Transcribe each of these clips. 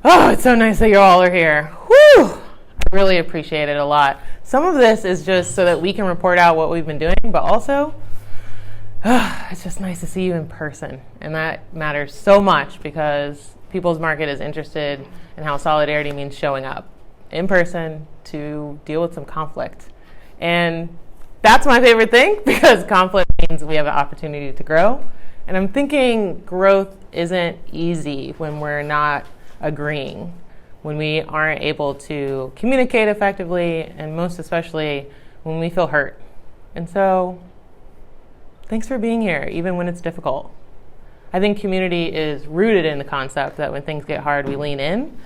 Oh, it's so nice that you all are here. Whew! I really appreciate it a lot. Some of this is just so that we can report out what we've been doing, but also, it's just nice to see you in person. And that matters so much because People's Market is interested in how solidarity means showing up in person to deal with some conflict. And that's my favorite thing because conflict means we have an opportunity to grow. And I'm thinking growth isn't easy when we're not agreeing, when we aren't able to communicate effectively, and most especially when we feel hurt. And so, thanks for being here, even when it's difficult. I think community is rooted in the concept that when things get hard, we lean in.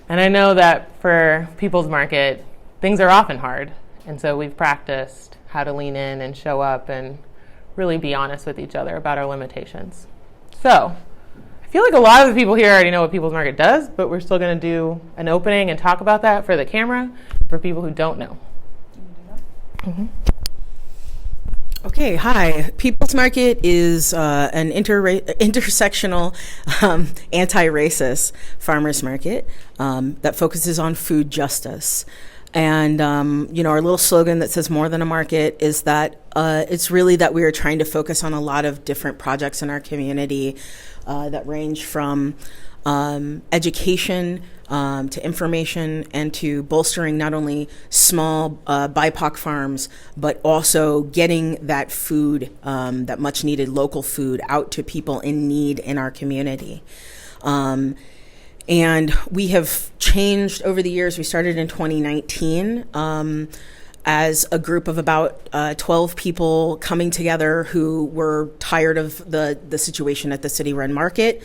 And I know that for People's Market, things are often hard. And so we've practiced how to lean in and show up and really be honest with each other about our limitations. So, I feel like a lot of the people here already know what People's Market does, but we're still going to do an opening and talk about that for the camera for people who don't know. Mm-hmm. Okay, hi. People's Market is an intersectional anti-racist farmers market that focuses on food justice. And, our little slogan that says more than a market is that it's really that we are trying to focus on a lot of different projects in our community that range from education to information and to bolstering not only small BIPOC farms, but also getting that food, that much needed local food, out to people in need in our community. And we have changed over the years. We started in 2019 as a group of about 12 people coming together who were tired of the situation at the city-run market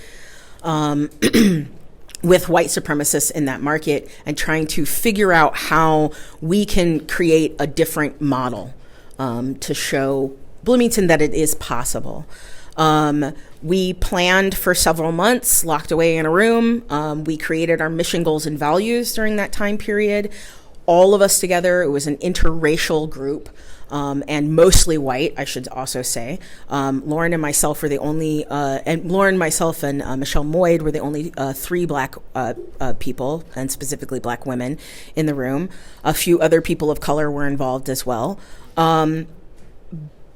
with white supremacists in that market and trying to figure out how we can create a different model to show Bloomington that it is possible. We planned for several months, locked away in a room. We created our mission, goals, and values during that time period. All of us together. It was an interracial group, and mostly white, I should also say. Lauren and myself were the only, and Michelle Moyd were the only three black people, and specifically black women, in the room. A few other people of color were involved as well.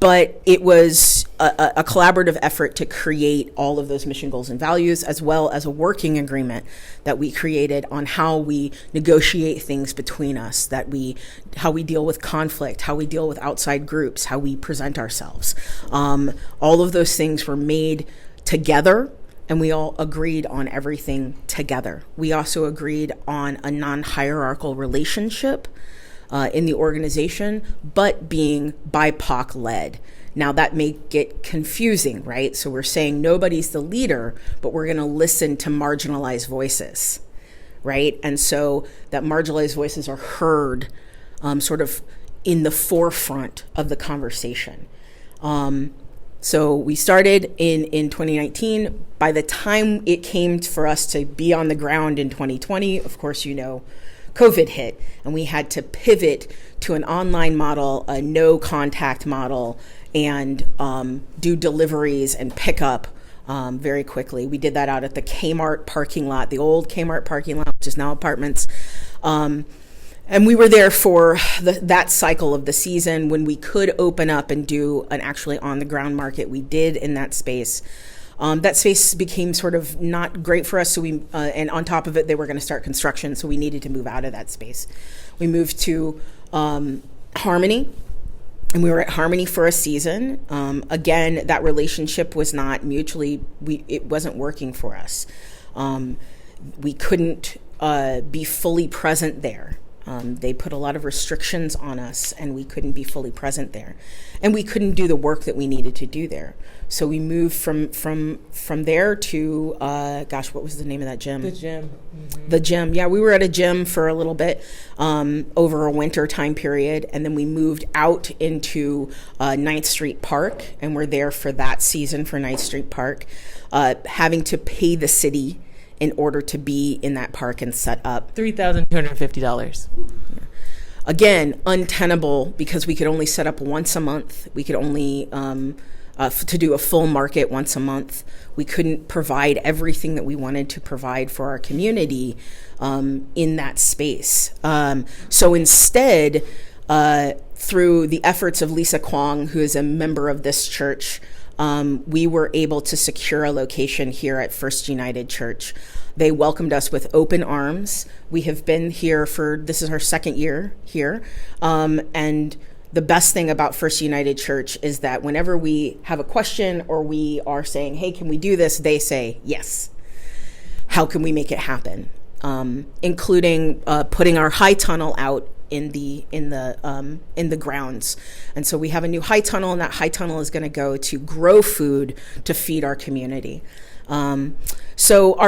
But it was a collaborative effort to create all of those mission, goals, and values, as well as a working agreement that we created on how we negotiate things between us, how we deal with conflict, how we deal with outside groups, how we present ourselves. All of those things were made together, and we all agreed on everything together. We also agreed on a non-hierarchical relationship in the organization, but being BIPOC led. Now that may get confusing, right? So we're saying nobody's the leader, but we're going to listen to marginalized voices, right? And so that marginalized voices are heard sort of in the forefront of the conversation. So we started in 2019. By the time it came for us to be on the ground in 2020, of course, COVID hit, and we had to pivot to an online model, a no contact model, and do deliveries and pickup very quickly. We did that out at the Kmart parking lot, the old Kmart parking lot, which is now apartments. And we were there for that cycle of the season. When we could open up and do an actually on the ground market, we did in that space. That space became sort of not great for us, so and on top of it, they were going to start construction, so we needed to move out of that space. We moved to Harmony, and we were at Harmony for a season. Again, that relationship was not it wasn't working for us. We couldn't be fully present there. They put a lot of restrictions on us, and we couldn't be fully present there. And we couldn't do the work that we needed to do there. So we moved from there to, what was the name of that gym? The gym. Mm-hmm. The gym. Yeah, we were at a gym for a little bit over a winter time period, and then we moved out into 9th Street Park, and we're there for that season for 9th Street Park, having to pay the city in order to be in that park and set up. $3,250. Yeah. Again, untenable because we could only set up once a month. We could only to do a full market once a month. We couldn't provide everything that we wanted to provide for our community in that space. So instead, through the efforts of Lisa Kwong, who is a member of this church, we were able to secure a location here at First United Church. They welcomed us with open arms. We have been here this is our second year here. And the best thing about First United Church is that whenever we have a question or we are saying, hey, can we do this? They say, yes. How can we make it happen? Including putting our high tunnel out in the grounds. And so we have a new high tunnel, and that high tunnel is going to go to grow food to feed our community. So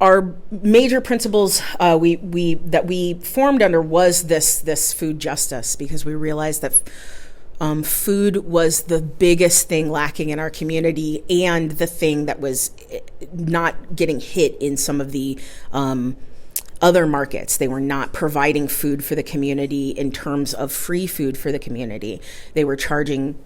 our major principles that we formed under was this food justice, because we realized that food was the biggest thing lacking in our community, and the thing that was not getting hit in some of the other markets. They were not providing food for the community in terms of free food for the community. They were charging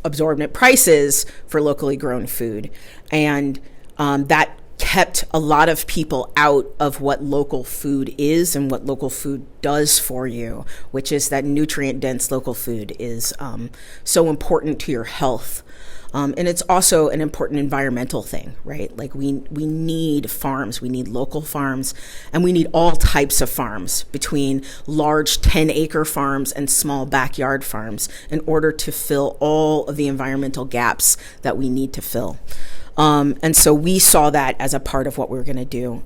exorbitant prices for locally grown food. And that kept a lot of people out of what local food is and what local food does for you, which is that nutrient-dense local food is so important to your health. And it's also an important environmental thing, right? Like we need farms, we need local farms, and we need all types of farms, between large 10-acre farms and small backyard farms, in order to fill all of the environmental gaps that we need to fill. And so we saw that as a part of what we were going to do.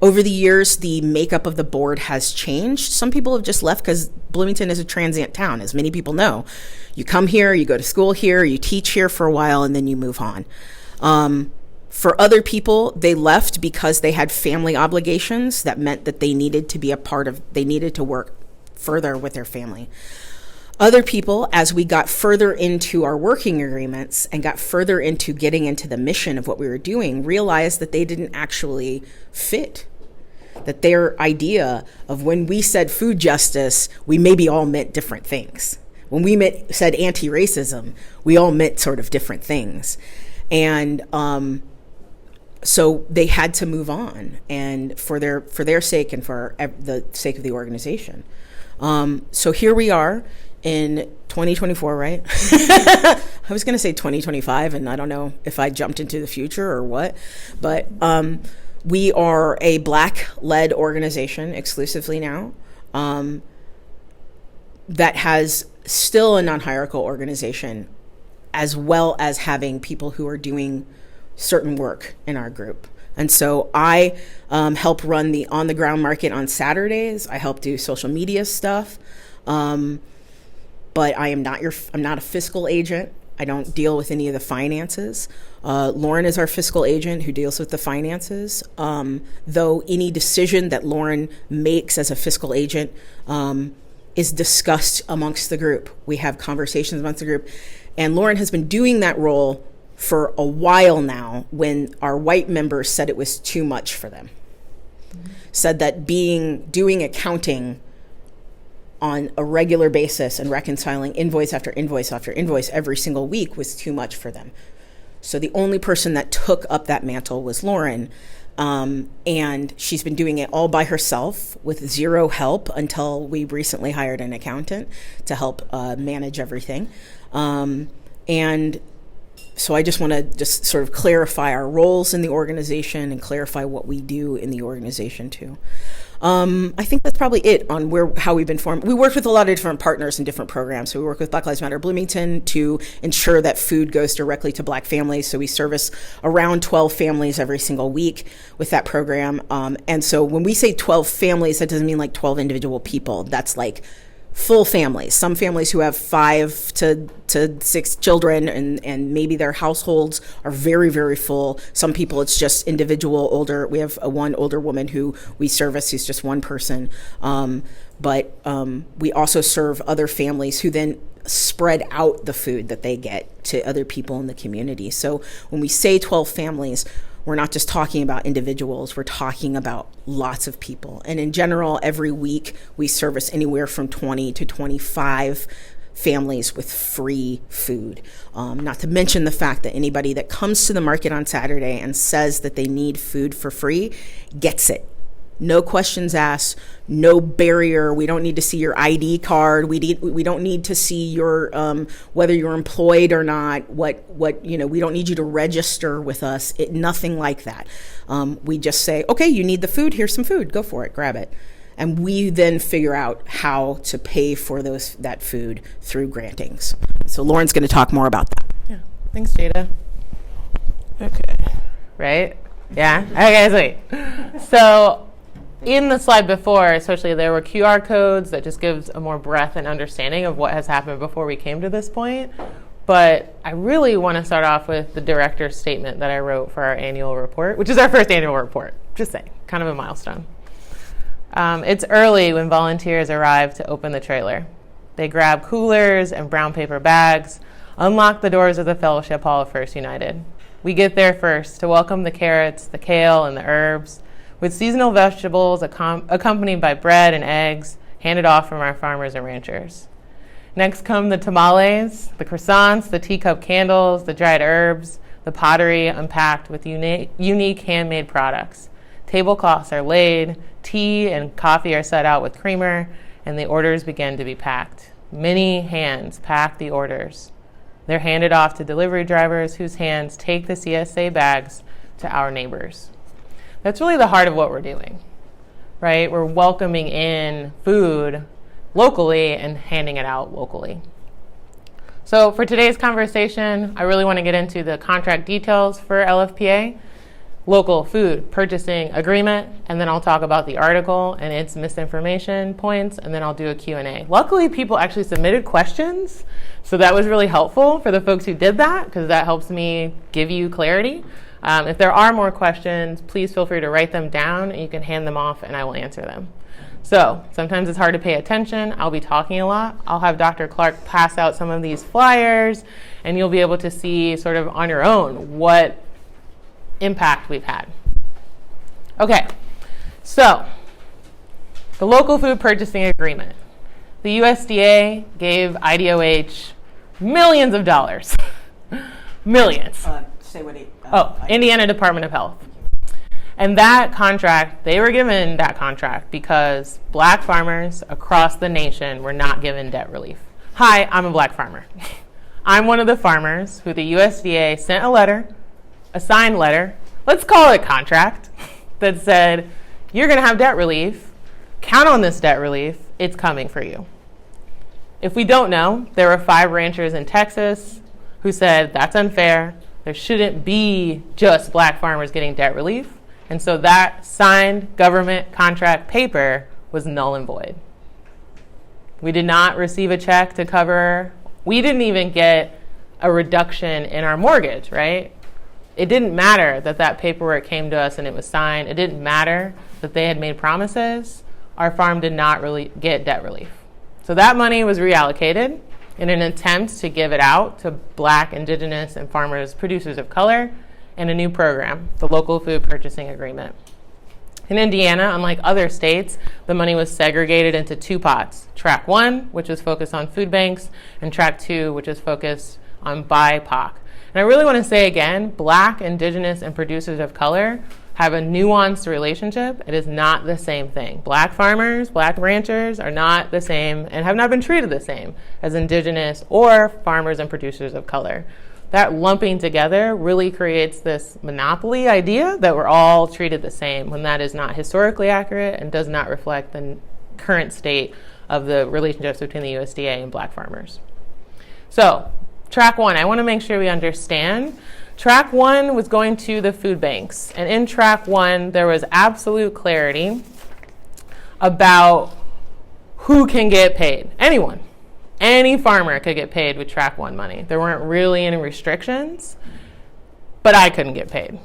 Over the years, the makeup of the board has changed. Some people have just left because Bloomington is a transient town, as many people know. You come here, you go to school here, you teach here for a while, and then you move on. For other people, they left because they had family obligations that meant that they needed to be they needed to work further with their family. Other people, as we got further into our working agreements and got further into getting into the mission of what we were doing, realized that they didn't actually fit. That their idea of, when we said food justice, we maybe all meant different things. When we said anti-racism, we all meant sort of different things. And so they had to move on, and for their sake and for the sake of the organization. So here we are in 2024, right? I was going to say 2025, and I don't know if I jumped into the future or what, but we are a Black-led organization exclusively now, that has still a non-hierarchical organization, as well as having people who are doing certain work in our group. And so I help run the on-the-ground market on Saturdays. I help do social media stuff. But I'm not a fiscal agent. I don't deal with any of the finances. Lauren is our fiscal agent who deals with the finances. Though any decision that Lauren makes as a fiscal agent is discussed amongst the group. We have conversations amongst the group. And Lauren has been doing that role for a while now, when our white members said it was too much for them. Said that doing accounting on a regular basis and reconciling invoice after invoice after invoice every single week was too much for them. So the only person that took up that mantle was Lauren. And she's been doing it all by herself with zero help until we recently hired an accountant to help manage everything. And so I just want to sort of clarify our roles in the organization and clarify what we do in the organization too. I think that's probably it on how we've been formed. We work with a lot of different partners and different programs. So we work with Black Lives Matter Bloomington to ensure that food goes directly to Black families. So we service around 12 families every single week with that program. And so when we say 12 families, that doesn't mean like 12 individual people. That's like full families. Some families who have 5 to 6 children, and maybe their households are very, very full. Some people, it's just individual older. We have one older woman who we service who's just one person. But we also serve other families who then spread out the food that they get to other people in the community. So when we say 12 families, we're not just talking about individuals, we're talking about lots of people. And in general, every week we service anywhere from 20 to 25 families with free food. Not to mention the fact that anybody that comes to the market on Saturday and says that they need food for free gets it. No questions asked, no barrier. We don't need to see your ID card. We don't need to see your whether you're employed or not. We don't need you to register with us. Nothing like that. We just say, okay, you need the food. Here's some food. Go for it. Grab it. And we then figure out how to pay for that food through grantings. So Lauren's going to talk more about that. Yeah. Thanks, Jada. Okay. Right? Yeah? Okay, sweet. So in the slide before, especially, there were QR codes that just gives a more breadth and understanding of what has happened before we came to this point. But I really want to start off with the director's statement that I wrote for our annual report, which is our first annual report. Just saying, kind of a milestone. It's early when volunteers arrive to open the trailer. They grab coolers and brown paper bags, unlock the doors of the Fellowship Hall of First United. We get there first to welcome the carrots, the kale, and the herbs, with seasonal vegetables accompanied by bread and eggs handed off from our farmers and ranchers. Next come the tamales, the croissants, the teacup candles, the dried herbs, the pottery unpacked with unique handmade products. Tablecloths are laid, tea and coffee are set out with creamer, and the orders begin to be packed. Many hands pack the orders. They're handed off to delivery drivers whose hands take the CSA bags to our neighbors. That's really the heart of what we're doing, right? We're welcoming in food locally and handing it out locally. So for today's conversation, I really want to get into the contract details for LFPA, local food purchasing agreement, and then I'll talk about the article and its misinformation points, and then I'll do a Q&A. Luckily, people actually submitted questions, so that was really helpful for the folks who did that, because that helps me give you clarity. If there are more questions, please feel free to write them down, and you can hand them off, and I will answer them. So sometimes it's hard to pay attention. I'll be talking a lot. I'll have Dr. Clark pass out some of these flyers, and you'll be able to see sort of on your own what impact we've had. Okay, so the local food purchasing agreement. The USDA gave IDOH millions of dollars. Millions. Say what Indiana Department of Health. And that contract, they were given that contract because black farmers across the nation were not given debt relief. Hi, I'm a black farmer. I'm one of the farmers who the USDA sent a signed letter, let's call it a contract, that said, you're going to have debt relief, count on this debt relief, it's coming for you. If we don't know, there were 5 ranchers in Texas who said, that's unfair, there shouldn't be just black farmers getting debt relief. And so that signed government contract paper was null and void. We did not receive a check to cover, we didn't even get a reduction in our mortgage, right? It didn't matter that that paperwork came to us and it was signed. It didn't matter that they had made promises. Our farm did not really get debt relief. So that money was reallocated in an attempt to give it out to black, indigenous, and farmers, producers of color, and a new program, the Local Food Purchasing Agreement. In Indiana, unlike other states, the money was segregated into 2 pots. Track 1, which was focused on food banks, and Track 2, which is focused on BIPOC. And I really want to say again, black, indigenous, and producers of color have a nuanced relationship. It is not the same thing. Black farmers, black ranchers are not the same and have not been treated the same as indigenous or farmers and producers of color. That lumping together really creates this monopoly idea that we're all treated the same, when that is not historically accurate and does not reflect the current state of the relationships between the USDA and black farmers. So, Track 1, I want to make sure we understand. Track 1 was going to the food banks, and in Track 1, there was absolute clarity about who can get paid. Anyone. Any farmer could get paid with Track 1 money. There weren't really any restrictions, but I couldn't get paid.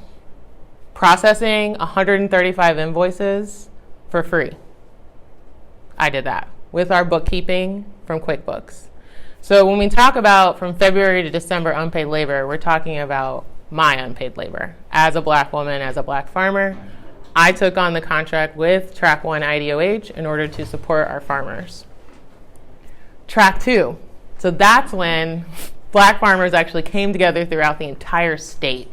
Processing 135 invoices for free. I did that with our bookkeeping from QuickBooks. So when we talk about from February to December unpaid labor, we're talking about my unpaid labor. As a black woman, as a black farmer, I took on the contract with Track 1 IDOH in order to support our farmers. Track 2, So that's when black farmers actually came together throughout the entire state.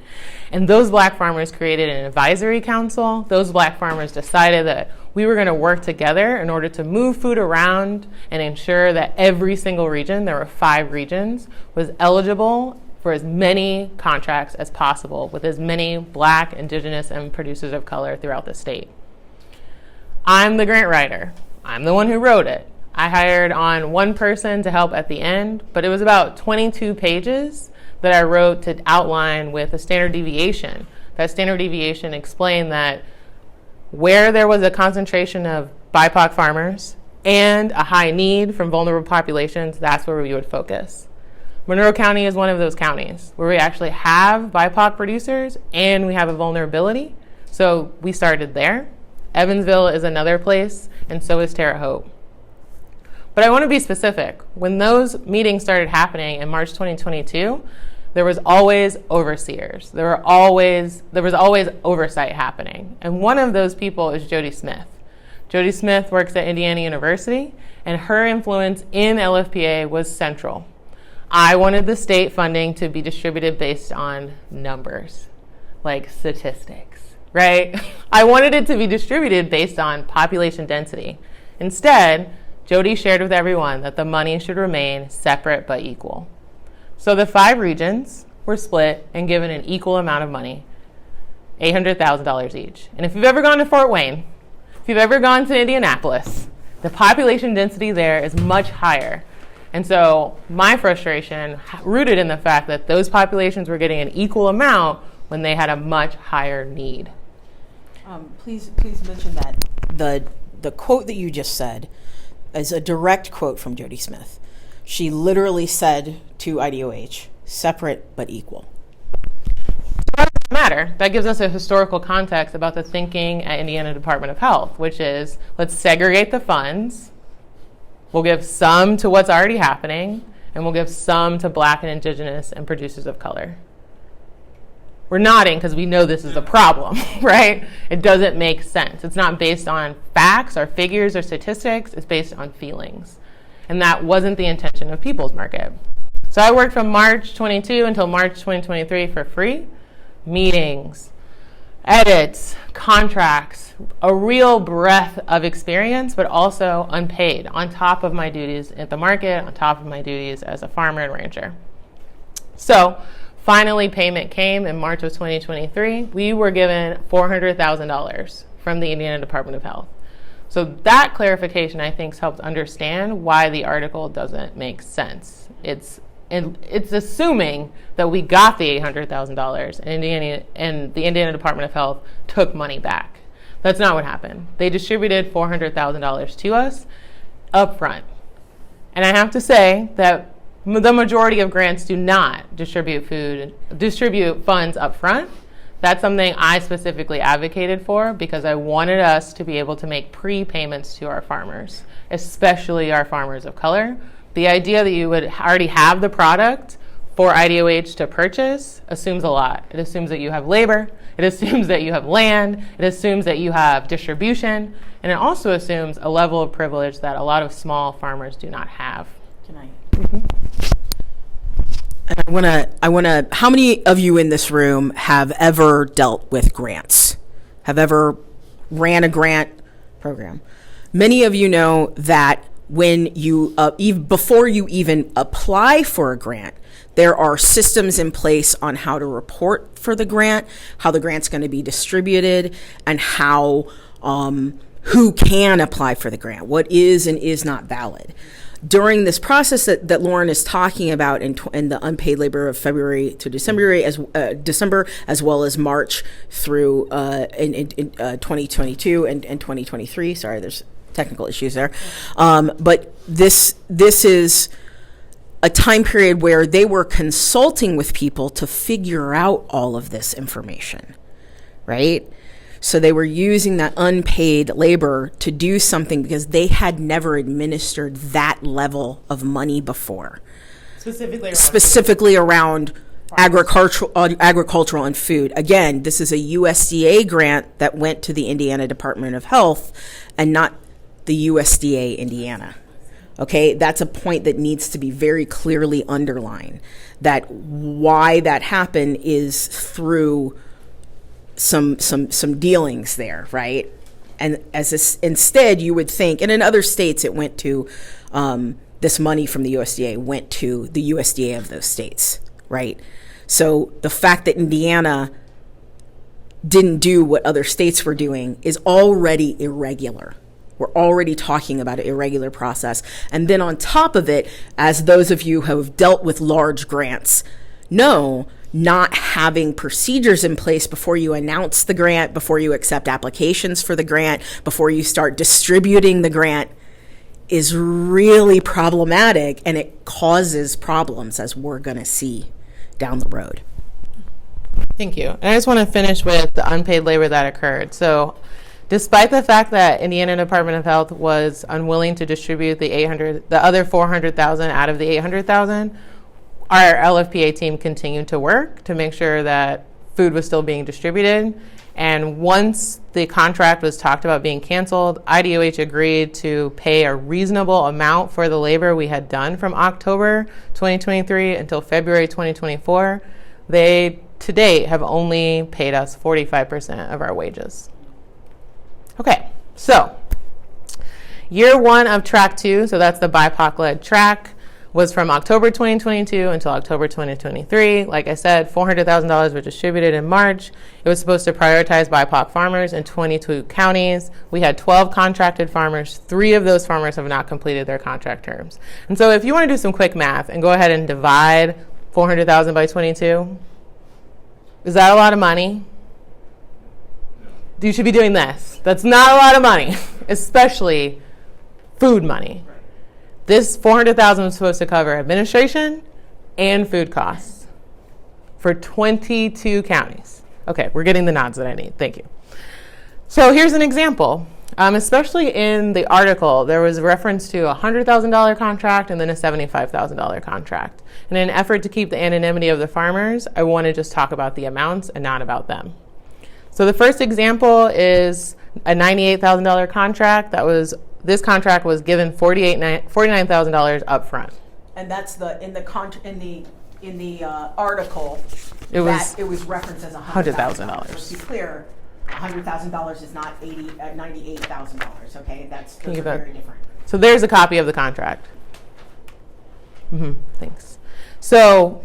And those black farmers created an advisory council. Those black farmers decided that we were going to work together in order to move food around and ensure that every single region, there were 5 regions, was eligible for as many contracts as possible with as many black, indigenous, and producers of color throughout the state. I'm the grant writer. I'm the one who wrote it. I hired on one person to help at the end, but it was about 22 pages that I wrote to outline with a standard deviation. That standard deviation explained that where there was a concentration of BIPOC farmers and a high need from vulnerable populations, that's where we would focus. Monroe County is one of those counties where we actually have BIPOC producers and we have a vulnerability. So we started there. Evansville is another place, and so is Terre Haute. But I want to be specific. When those meetings started happening in March 2022, there was always overseers. There was always oversight happening. And one of those people is Jody Smith. Jody Smith works at Indiana University, and her influence in LFPA was central. I wanted the state funding to be distributed based on numbers, like statistics, right? I wanted it to be distributed based on population density. Instead, Jody shared with everyone that the money should remain separate but equal. So the 5 regions were split and given an equal amount of money, $800,000 each. And if you've ever gone to Fort Wayne, if you've ever gone to Indianapolis, the population density there is much higher. And so my frustration rooted in the fact that those populations were getting an equal amount when they had a much higher need. Please mention that the quote that you just said is a direct quote from Jody Smith. She literally said to IDOH, separate but equal. That doesn't matter. That gives us a historical context about the thinking at Indiana Department of Health, which is let's segregate the funds. We'll give some to what's already happening, and we'll give some to black and indigenous and producers of color. We're nodding because we know this is a problem, right? It doesn't make sense. It's not based on facts or figures or statistics. It's based on feelings. And that wasn't the intention of People's Market. So I worked from March 22 until March 2023 for free. Meetings, edits, contracts, a real breadth of experience, but also unpaid on top of my duties at the market, on top of my duties as a farmer and rancher. So finally payment came in March of 2023. We were given $400,000 from the Indiana Department of Health. So that clarification, I think, helps understand why the article doesn't make sense. It's assuming that we got the $800,000 and the Indiana Department of Health took money back. That's not what happened. They distributed $400,000 to us up front. And I have to say that the majority of grants do not distribute funds up front. That's something I specifically advocated for because I wanted us to be able to make prepayments to our farmers, especially our farmers of color. The idea that you would already have the product for IDOH to purchase assumes a lot. It assumes that you have labor, it assumes that you have land, it assumes that you have distribution, and it also assumes a level of privilege that a lot of small farmers do not have. Can I? Mm-hmm. And I wanna. How many of you in this room have ever dealt with grants? Have ever ran a grant program? Many of you know that when you, before you even apply for a grant, there are systems in place on how to report for the grant, how the grant's going to be distributed, and how who can apply for the grant, what is and is not valid. During this process that Lauren is talking about in the unpaid labor of February to December, as well as March through in 2022 and 2023. Sorry, there's technical issues there. But this is a time period where they were consulting with people to figure out all of this information, right? So they were using that unpaid labor to do something because they had never administered that level of money before. Specifically around agricultural and food. Again, this is a USDA grant that went to the Indiana Department of Health and not the USDA Indiana. Okay, that's a point that needs to be very clearly underlined, that why that happened is through some dealings there, right? And instead you would think, and in other states it went to, this money from the USDA went to the USDA of those states, right? So the fact that Indiana didn't do what other states were doing is already irregular. We're already talking about an irregular process. And then on top of it, as those of you who have dealt with large grants know, not having procedures in place before you announce the grant, before you accept applications for the grant, before you start distributing the grant is really problematic, and it causes problems, as we're going to see down the road. Thank you. And I just want to finish with the unpaid labor that occurred. So despite the fact that Indiana Department of Health was unwilling to distribute the other 400,000 out of the 800,000, our LFPA team continued to work to make sure that food was still being distributed. And once the contract was talked about being canceled, IDOH agreed to pay a reasonable amount for the labor we had done from October 2023 until February 2024. They, to date, have only paid us 45% of our wages. Okay, so year one of track 2, so that's the BIPOC-led track, was from October 2022 until October 2023. Like I said, $400,000 were distributed in March. It was supposed to prioritize BIPOC farmers in 22 counties. We had 12 contracted farmers. 3 of those farmers have not completed their contract terms. And so if you want to do some quick math and go ahead and divide 400,000 by 22, is that a lot of money? You should be doing this. That's not a lot of money, especially food money. This $400,000 was supposed to cover administration and food costs for 22 counties. Okay, we're getting the nods that I need. Thank you. So here's an example. Especially in the article, there was reference to a $100,000 contract and then a $75,000 contract. And in an effort to keep the anonymity of the farmers, I want to just talk about the amounts and not about them. So the first example is a $98,000 contract. This contract was given $49,000 up front. And that's in the article. It was referenced as $100,000. Just to be clear, $100,000 is not $98,000. Okay, those are very different. So there's a copy of the contract. Thanks. So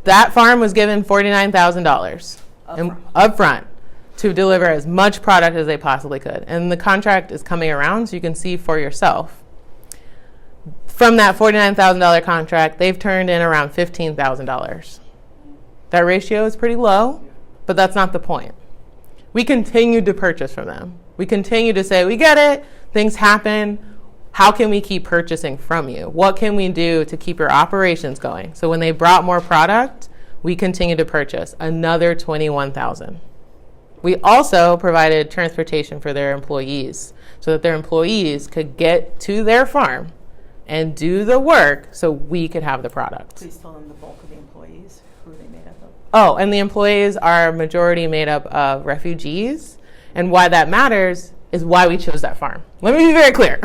that farm was given $49,000 up front to deliver as much product as they possibly could. And the contract is coming around so you can see for yourself. From that $49,000 contract, they've turned in around $15,000. That ratio is pretty low, but that's not the point. We continued to purchase from them. We continue to say, we get it, things happen. How can we keep purchasing from you? What can we do to keep your operations going? So when they brought more product, we continued to purchase another $21,000. We also provided transportation for their employees so that their employees could get to their farm and do the work so we could have the product. Please tell them the bulk of the employees, who are they made up of? Oh, and the employees are majority made up of refugees. And why that matters is why we chose that farm. Let me be very clear.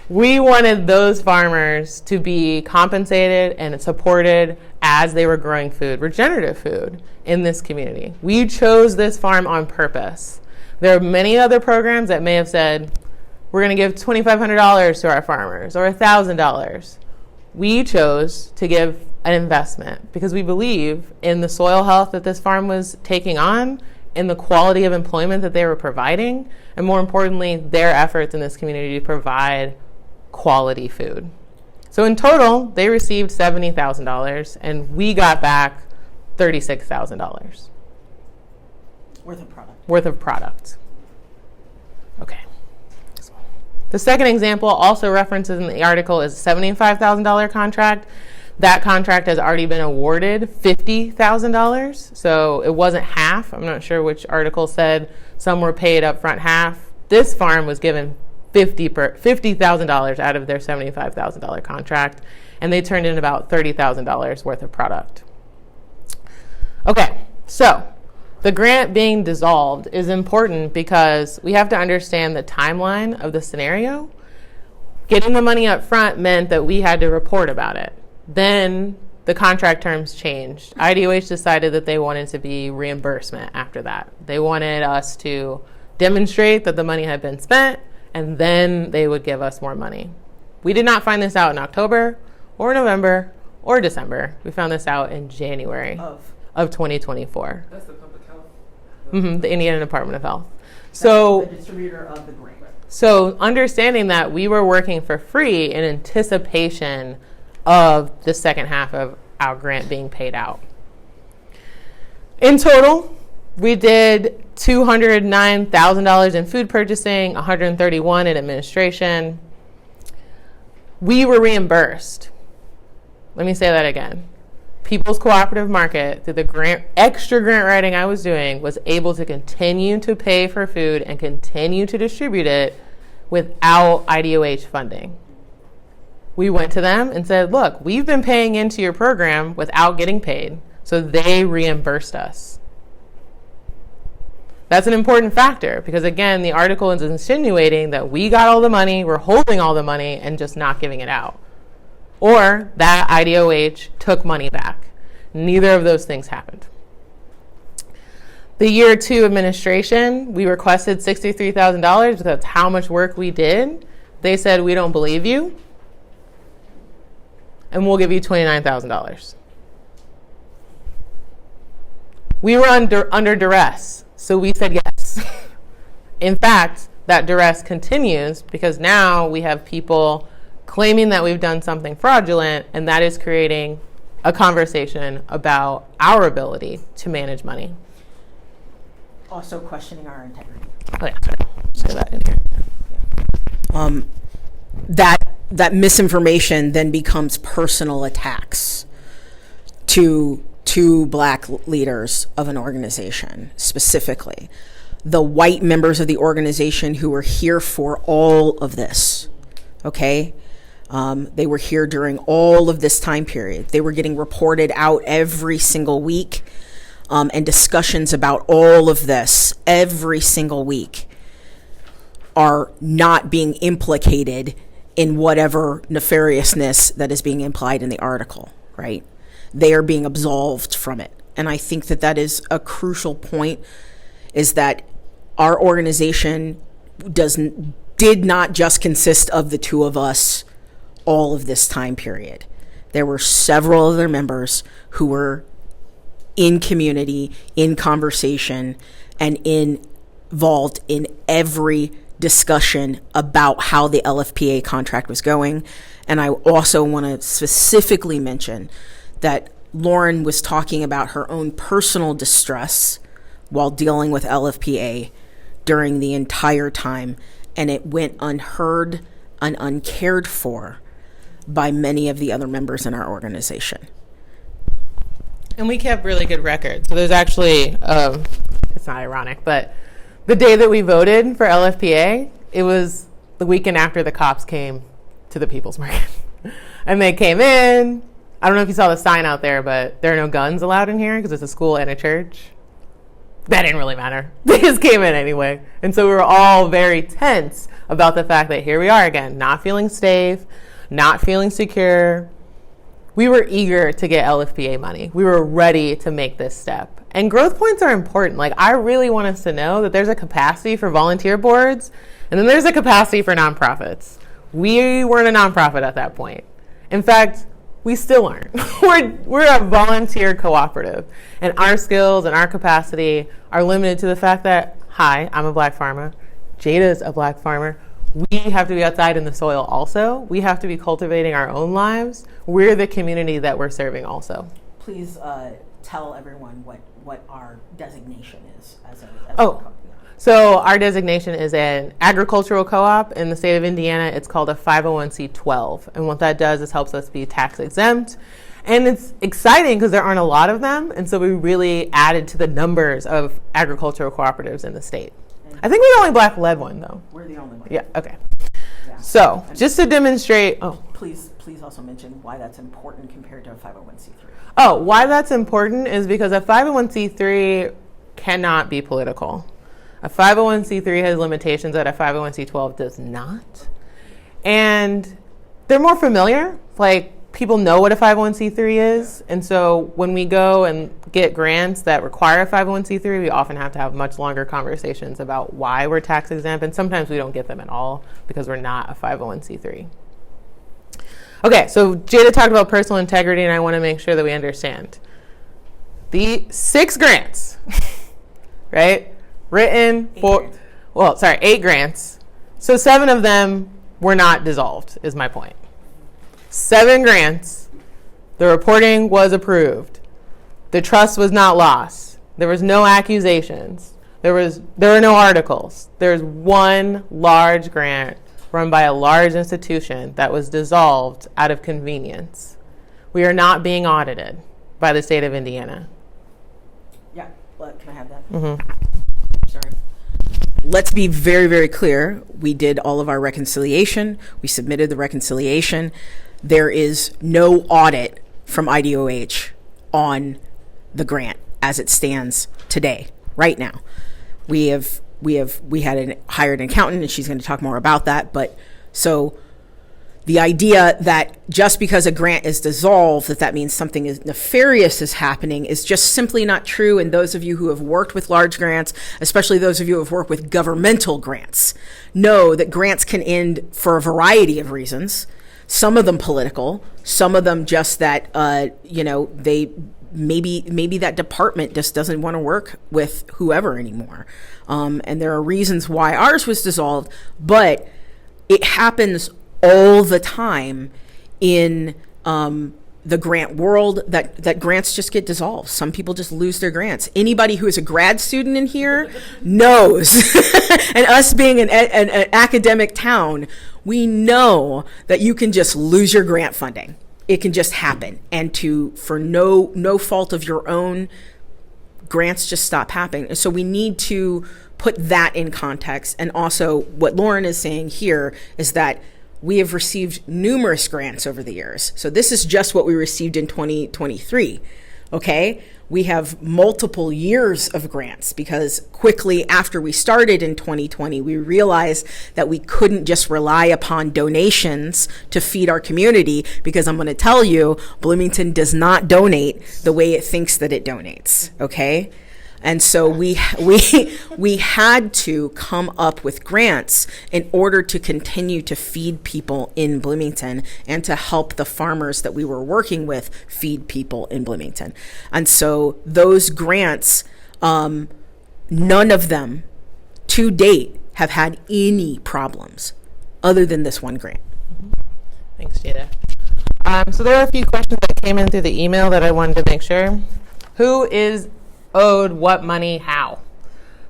We wanted those farmers to be compensated and supported as they were growing food, regenerative food, in this community. We chose this farm on purpose. There are many other programs that may have said, we're going to give $2,500 to our farmers or $1,000. We chose to give an investment because we believe in the soil health that this farm was taking on, in the quality of employment that they were providing, and more importantly, their efforts in this community to provide quality food. So in total, they received $70,000 and we got back $36,000 worth of product. Okay. The second example, also references in the article, is a $75,000 contract. That contract has already been awarded $50,000, so it wasn't half. I'm not sure which article said some were paid up front half. This farm was given $50,000 out of their $75,000 contract, and they turned in about $30,000 worth of product. Okay, so the grant being dissolved is important because we have to understand the timeline of the scenario. Getting the money up front meant that we had to report about it. Then the contract terms changed. IDOH decided that they wanted to be reimbursement after that. They wanted us to demonstrate that the money had been spent, and then they would give us more money. We did not find this out in October or November or December. We found this out in January of 2024. That's the public health. The Indiana Department of Health. So the distributor of the grant. So understanding that we were working for free in anticipation of the second half of our grant being paid out. In total, we did $209,000 in food purchasing, $131,000 in administration. We were reimbursed. Let me say that again. People's Cooperative Market, through the extra grant writing I was doing, was able to continue to pay for food and continue to distribute it without IDOH funding. We went to them and said, look, we've been paying into your program without getting paid, so they reimbursed us. That's an important factor because, again, the article is insinuating that we got all the money, we're holding all the money, and just not giving it out. Or that IDOH took money back. Neither of those things happened. The year 2 administration, we requested $63,000 because that's how much work we did. They said, we don't believe you, and we'll give you $29,000. We were under duress, so we said yes. In fact, that duress continues because now we have people claiming that we've done something fraudulent, and that is creating a conversation about our ability to manage money. Also questioning our integrity. Oh yeah, sorry. Say that in here. That misinformation then becomes personal attacks to Black leaders of an organization, specifically the white members of the organization who were here for all of this. Okay. They were here during all of this time period. They were getting reported out every single week, and discussions about all of this every single week are not being implicated in whatever nefariousness that is being implied in the article, right? They are being absolved from it. And I think that is a crucial point, is that our organization did not just consist of the two of us all of this time period. There were several other members who were in community, in conversation, and involved in every discussion about how the LFPA contract was going. And I also want to specifically mention that Lauren was talking about her own personal distress while dealing with LFPA during the entire time, and it went unheard and uncared for by many of the other members in our organization. And we kept really good records. So there's actually, it's not ironic, but the day that we voted for LFPA, it was the weekend after the cops came to the People's Market. And they came in. I don't know if you saw the sign out there, but there are no guns allowed in here because it's a school and a church. That didn't really matter. They just came in anyway. And so we were all very tense about the fact that here we are again, not feeling safe, not feeling secure. We were eager to get LFPA money. We were ready to make this step. And growth points are important. Like, I really want us to know that there's a capacity for volunteer boards, and then there's a capacity for nonprofits. We weren't a nonprofit at that point. In fact, we still aren't. We're a volunteer cooperative, and our skills and our capacity are limited to the fact that, hi, I'm a Black farmer. Jada's a Black farmer. We have to be outside in the soil also. We have to be cultivating our own lives. We're the community that we're serving also. Please tell everyone what our designation is as a company. So our designation is an agricultural co-op in the state of Indiana. It's called a 501c12. And what that does is helps us be tax exempt. And it's exciting because there aren't a lot of them. And so we really added to the numbers of agricultural cooperatives in the state. I think we're the only Black-led one, though. We're the only one. Yeah, okay. Yeah. So, just to demonstrate... Please also mention why that's important compared to a 501c3. Oh, why that's important is because a 501c3 cannot be political. A 501c3 has limitations that a 501c12 does not. And they're more familiar. Like, people know what a 501c3 is. And so when we go and get grants that require a 501c3, we often have to have much longer conversations about why we're tax exempt. And sometimes we don't get them at all because we're not a 501c3. Okay, so Jada talked about personal integrity, and I want to make sure that we understand. The 6 grants, right? Written for, 8 grants. So 7 of them were not dissolved, is my point. 7 grants, the reporting was approved. The trust was not lost. There was no accusations. There were no articles. There's one large grant run by a large institution that was dissolved out of convenience. We are not being audited by the state of Indiana. Yeah, can I have that? Sorry. Let's be very, very clear. We did all of our reconciliation. We submitted the reconciliation. There is no audit from IDOH on the grant as it stands today, right now. We had hired an accountant, and she's going to talk more about that. But so the idea that just because a grant is dissolved, that means something is nefarious is happening is just simply not true. And those of you who have worked with large grants, especially those of you who have worked with governmental grants, know that grants can end for a variety of reasons. Some of them political, some of them just that, they maybe that department just doesn't want to work with whoever anymore. And there are reasons why ours was dissolved, but it happens all the time in the grant world that grants just get dissolved. Some people just lose their grants. Anybody who is a grad student in here knows, and us being an academic town, we know that you can just lose your grant funding. It can just happen. And for no fault of your own, grants just stop happening. And so we need to put that in context. And also what Lauren is saying here is that we have received numerous grants over the years. So this is just what we received in 2023, okay? We have multiple years of grants because quickly after we started in 2020, we realized that we couldn't just rely upon donations to feed our community, because I'm going to tell you, Bloomington does not donate the way it thinks that it donates, okay? And so we had to come up with grants in order to continue to feed people in Bloomington and to help the farmers that we were working with feed people in Bloomington. And so those grants, none of them to date have had any problems other than this one grant. Thanks, Jada. So there are a few questions that came in through the email that I wanted to make sure. Who is owed what money, how?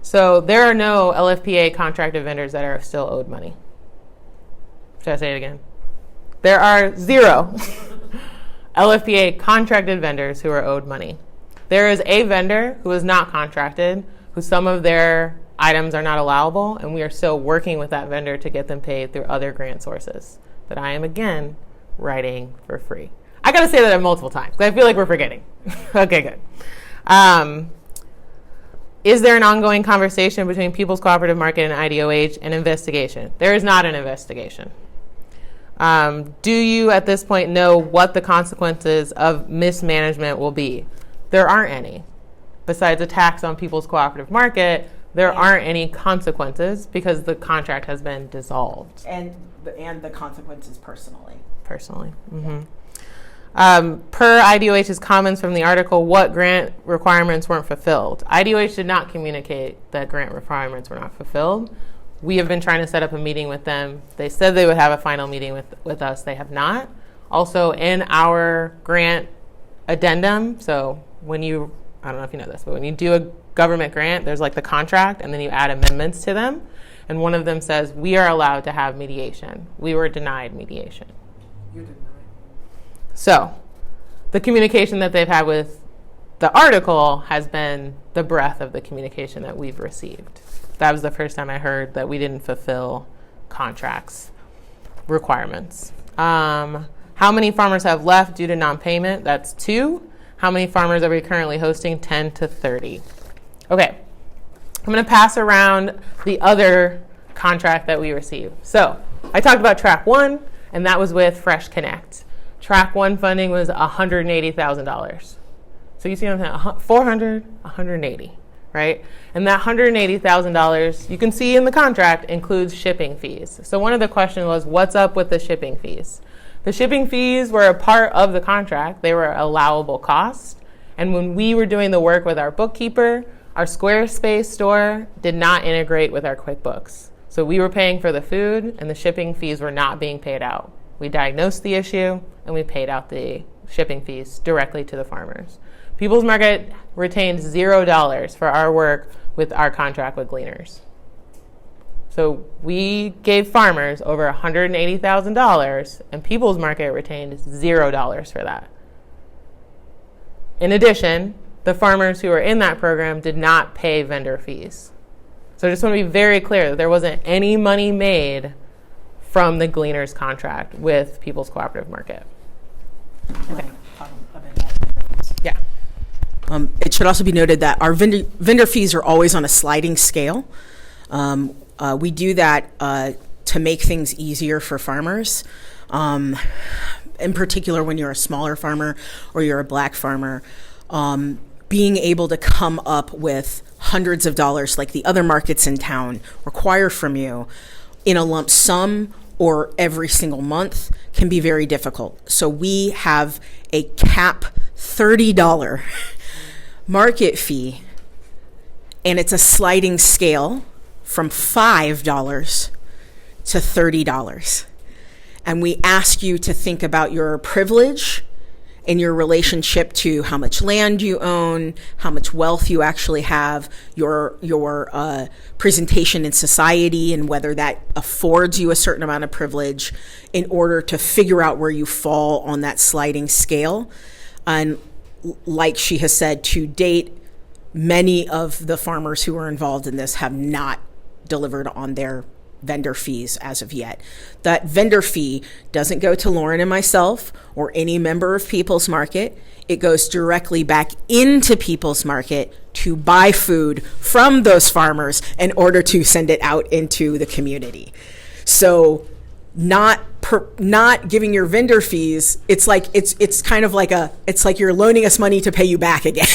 So there are no LFPA contracted vendors that are still owed money. Should I say it again? There are 0 LFPA contracted vendors who are owed money. There is a vendor who is not contracted, who some of their items are not allowable, and we are still working with that vendor to get them paid through other grant sources that I am, again, writing for free. I got to say that multiple times because I feel like we're forgetting. Okay, good. Is there an ongoing conversation between People's Cooperative Market and IDOH, an investigation? There is not an investigation. Do you at this point know what the consequences of mismanagement will be? There aren't any. Besides a tax on People's Cooperative Market, there aren't any consequences because the contract has been dissolved. And the consequences personally. Mm-hmm. Per IDOH's comments from the article, what grant requirements weren't fulfilled? IDOH did not communicate that grant requirements were not fulfilled. We have been trying to set up a meeting with them. They said they would have a final meeting with us. They have not. Also, in our grant addendum, so when you, I don't know if you know this, but when you do a government grant, there's like the contract, and then you add amendments to them. And one of them says, we are allowed to have mediation. We were denied mediation. You're denied. So the communication that they've had with the article has been the breadth of the communication that we've received. That was the first time I heard that we didn't fulfill contracts requirements. How many farmers have left due to non-payment? That's 2. How many farmers are we currently hosting? 10 to 30. Okay, I'm going to pass around the other contract that we received. So I talked about track 1, and that was with Fresh Connect. Track 1 funding was $180,000. So you see what I'm saying? 400, 180, right? And that $180,000, you can see in the contract, includes shipping fees. So one of the questions was, what's up with the shipping fees? The shipping fees were a part of the contract. They were allowable costs. And when we were doing the work with our bookkeeper, our Squarespace store did not integrate with our QuickBooks. So we were paying for the food, and the shipping fees were not being paid out. We diagnosed the issue, and we paid out the shipping fees directly to the farmers. People's Market retained $0 for our work with our contract with Gleaners. So we gave farmers over $180,000, and People's Market retained $0 for that. In addition, the farmers who were in that program did not pay vendor fees. So I just want to be very clear that there wasn't any money made from the Gleaners contract with People's Cooperative Market. Okay. Yeah. It should also be noted that our vendor fees are always on a sliding scale. We do that to make things easier for farmers. In particular, when you're a smaller farmer or you're a black farmer, being able to come up with hundreds of dollars like the other markets in town require from you in a lump sum or every single month can be very difficult. So we have a cap $30 market fee, and it's a sliding scale from $5 to $30. And we ask you to think about your privilege and your relationship to how much land you own, how much wealth you actually have, your presentation in society, and whether that affords you a certain amount of privilege in order to figure out where you fall on that sliding scale. And like she has said, to date, many of the farmers who are involved in this have not delivered on their vendor fees as of yet. That vendor fee doesn't go to Lauren and myself or any member of People's Market. It goes directly back into People's Market to buy food from those farmers in order to send it out into the community. So not giving your vendor fees, it's like it's kind of like it's like you're loaning us money to pay you back again,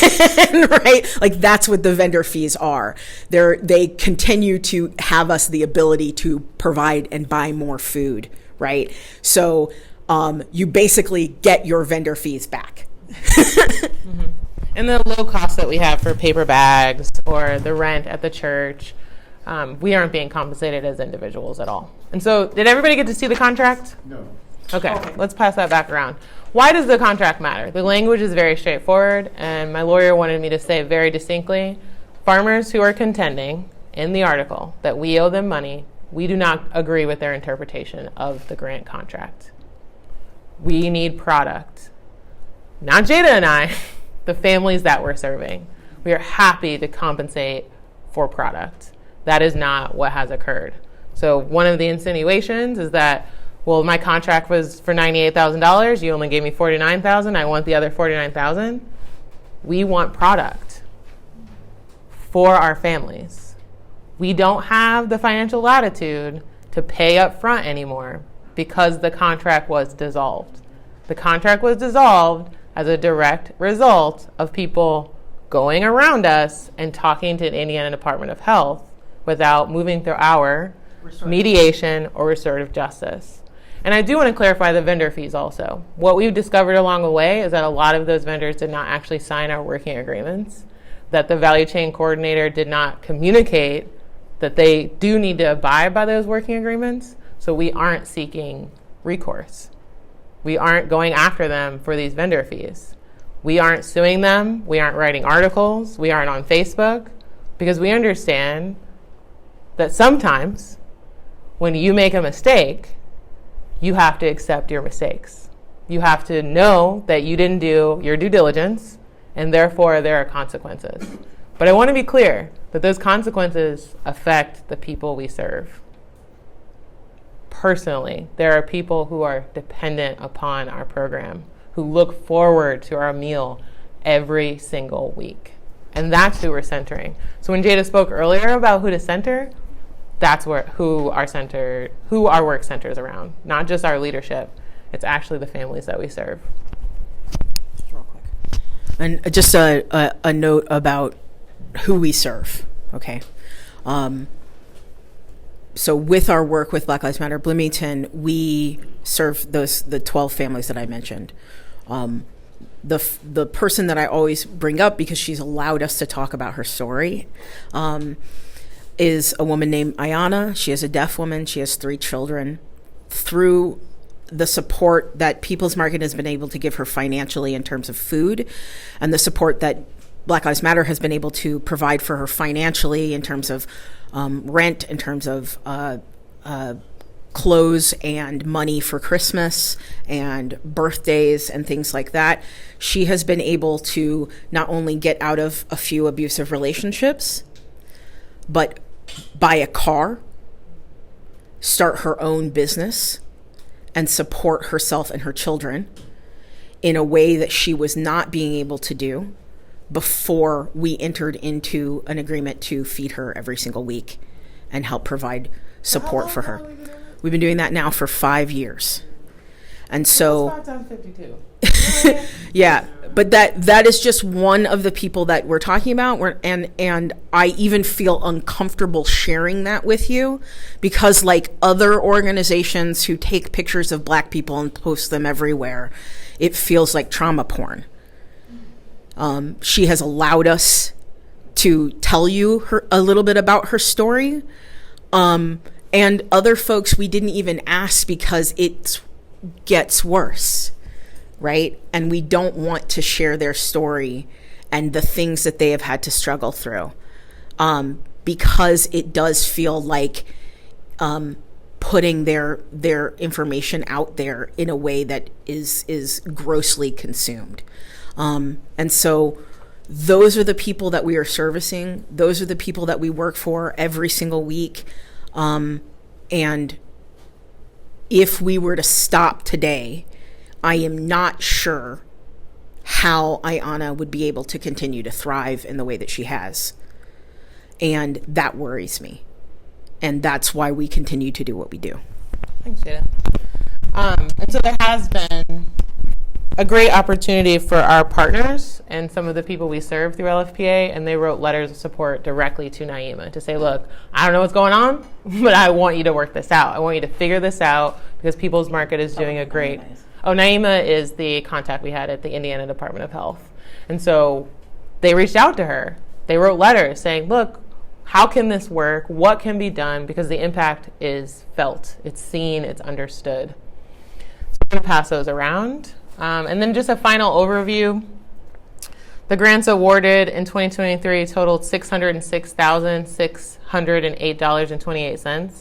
right? Like that's what the vendor fees are. They continue to have us the ability to provide and buy more food, right? So you basically get your vendor fees back. Mm-hmm. And the low cost that we have for paper bags or the rent at the church, we aren't being compensated as individuals at all. And so, did everybody get to see the contract? No. Okay, let's pass that back around. Why does the contract matter? The language is very straightforward, and my lawyer wanted me to say very distinctly, farmers who are contending in the article that we owe them money, we do not agree with their interpretation of the grant contract. We need product. Not Jada and I, the families that we're serving. We are happy to compensate for product. That is not what has occurred. So one of the insinuations is that, well, my contract was for $98,000. You only gave me $49,000. I want the other $49,000. We want product for our families. We don't have the financial latitude to pay up front anymore because the contract was dissolved. The contract was dissolved as a direct result of people going around us and talking to the Indiana Department of Health without moving through our mediation or restorative justice. And I do want to clarify the vendor fees also. What we've discovered along the way is that a lot of those vendors did not actually sign our working agreements, that the value chain coordinator did not communicate that they do need to abide by those working agreements, so we aren't seeking recourse. We aren't going after them for these vendor fees. We aren't suing them. We aren't writing articles. We aren't on Facebook, because we understand that sometimes when you make a mistake, you have to accept your mistakes. You have to know that you didn't do your due diligence, and therefore there are consequences. But I want to be clear that those consequences affect the people we serve. Personally, there are people who are dependent upon our program, who look forward to our meal every single week. And that's who we're centering. So when Jada spoke earlier about who to center, that's who our work centers around. Not just our leadership. It's actually the families that we serve. Real quick. And just a note about who we serve, okay? So with our work with Black Lives Matter Bloomington, we serve the 12 families that I mentioned. The person that I always bring up, because she's allowed us to talk about her story, is a woman named Ayana. She is a deaf woman. She has 3 children. Through the support that People's Market has been able to give her financially in terms of food, and the support that Black Lives Matter has been able to provide for her financially in terms of rent, in terms of clothes and money for Christmas and birthdays and things like that, she has been able to not only get out of a few abusive relationships, but buy a car, start her own business, and support herself and her children in a way that she was not being able to do before we entered into an agreement to feed her every single week and help provide support for her. We've been doing that now for 5 years. And so, 5 times 52. yeah, but that is just one of the people that we're talking about. And I even feel uncomfortable sharing that with you, because like other organizations who take pictures of Black people and post them everywhere, it feels like trauma porn. She has allowed us to tell you a little bit about her story. And other folks we didn't even ask because it gets worse, right? And we don't want to share their story and the things that they have had to struggle through, because it does feel like putting their information out there in a way that is grossly consumed. And so those are the people that we are servicing. Those are the people that we work for every single week. And if we were to stop today, I am not sure how Ayana would be able to continue to thrive in the way that she has. And that worries me. And that's why we continue to do what we do. Thanks, Jada. And so there has been a great opportunity for our partners and some of the people we serve through LFPA, and they wrote letters of support directly to Naima to say, look, I don't know what's going on, but I want you to work this out. I want you to figure this out, because People's Market is doing a great... Oh, Naima is the contact we had at the Indiana Department of Health. And so they reached out to her. They wrote letters saying, look, how can this work? What can be done? Because the impact is felt. It's seen. It's understood. So I'm going to pass those around. And then just a final overview. The grants awarded in 2023 totaled $606,608.28.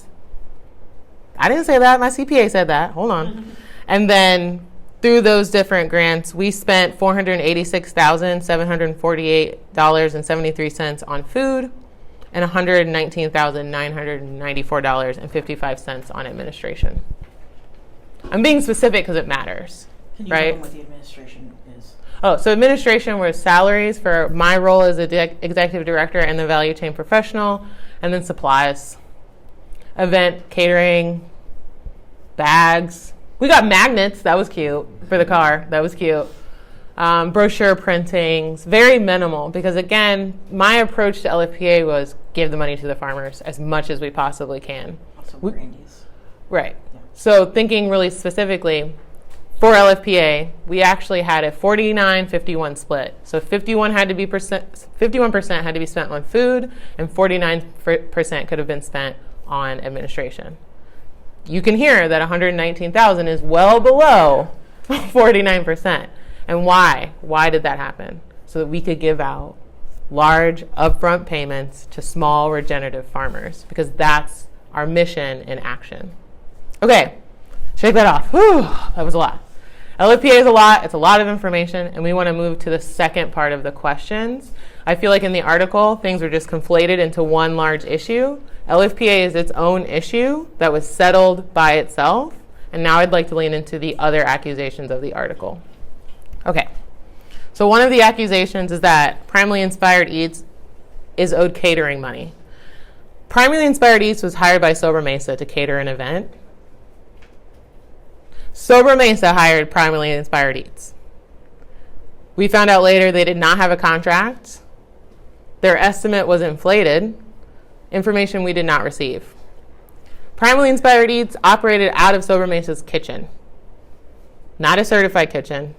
I didn't say that. My CPA said that. Hold on. And then through those different grants, we spent $486,748.73 on food and $119,994.55 on administration. I'm being specific because it matters. Can you right? tell them what the administration is? Oh, so administration was salaries for my role as executive director and the value chain professional, and then supplies, event, catering, bags. We got magnets. That was cute for the car. That was cute. Brochure printings, very minimal, because again, my approach to LFPA was give the money to the farmers as much as we possibly can. Also brandies. Right. Yeah. So thinking really specifically, for LFPA, we actually had a 49-51 split. So 51% had to be spent on food, and 49% could have been spent on administration. You can hear that $119,000 is well below 49%. And why? Why did that happen? So that we could give out large upfront payments to small regenerative farmers, because that's our mission in action. Okay, shake that off. Whew, that was a lot. LFPA is a lot. It's a lot of information, and we want to move to the second part of the questions. I feel like in the article, things were just conflated into one large issue. LFPA is its own issue that was settled by itself, and now I'd like to lean into the other accusations of the article. Okay, so one of the accusations is that Primarily Inspired Eats is owed catering money. Primarily Inspired Eats was hired by Sober Mesa to cater an event. Sober Mesa hired Primarily Inspired Eats. We found out later they did not have a contract. Their estimate was inflated, information we did not receive. Primarily Inspired Eats operated out of Sober Mesa's kitchen, not a certified kitchen.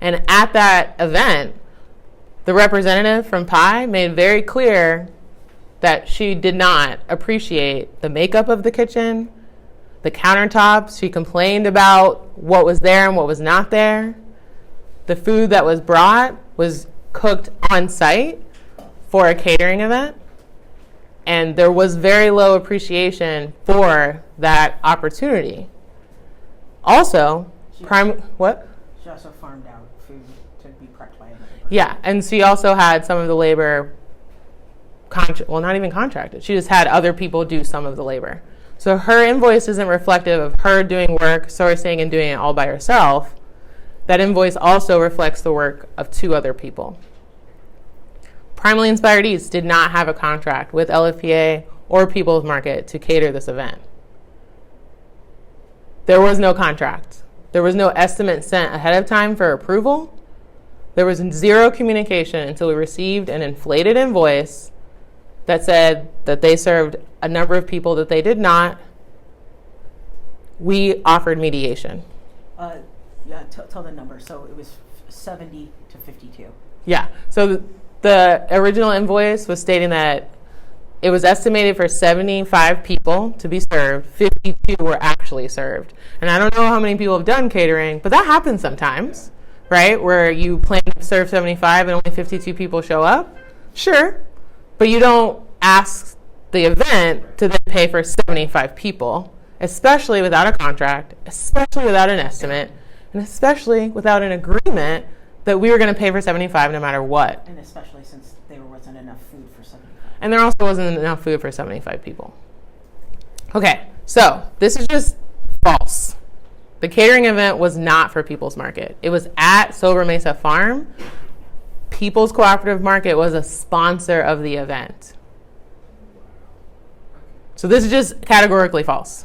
And at that event, the representative from PI made very clear that she did not appreciate the makeup of the kitchen, the countertops. She complained about what was there and what was not there. The food that was brought was cooked on site for a catering event. And there was very low appreciation for that opportunity. Also, what? She also farmed out food to be prepped by another person. Yeah, and she also had some of the labor, not even contracted. She just had other people do some of the labor. So her invoice isn't reflective of her doing work, sourcing, and doing it all by herself. That invoice also reflects the work of 2 other people. Primarily Inspired Eats did not have a contract with LFPA or People's Market to cater this event. There was no contract. There was no estimate sent ahead of time for approval. There was 0 communication until we received an inflated invoice that said that they served a number of people that they did not. We offered mediation. Tell the number. So it was 70 to 52. Yeah. So the original invoice was stating that it was estimated for 75 people to be served. 52 were actually served. And I don't know how many people have done catering, but that happens sometimes, right? Where you plan to serve 75 and only 52 people show up. Sure. But you don't ask the event to then pay for 75 people, especially without a contract, especially without an estimate, and especially without an agreement that we were going to pay for 75 no matter what. And especially since there wasn't enough food for 75. And there also wasn't enough food for 75 people. Okay, so this is just false. The catering event was not for People's Market. It was at Sober Mesa Farm. People's Cooperative Market was a sponsor of the event. So this is just categorically false.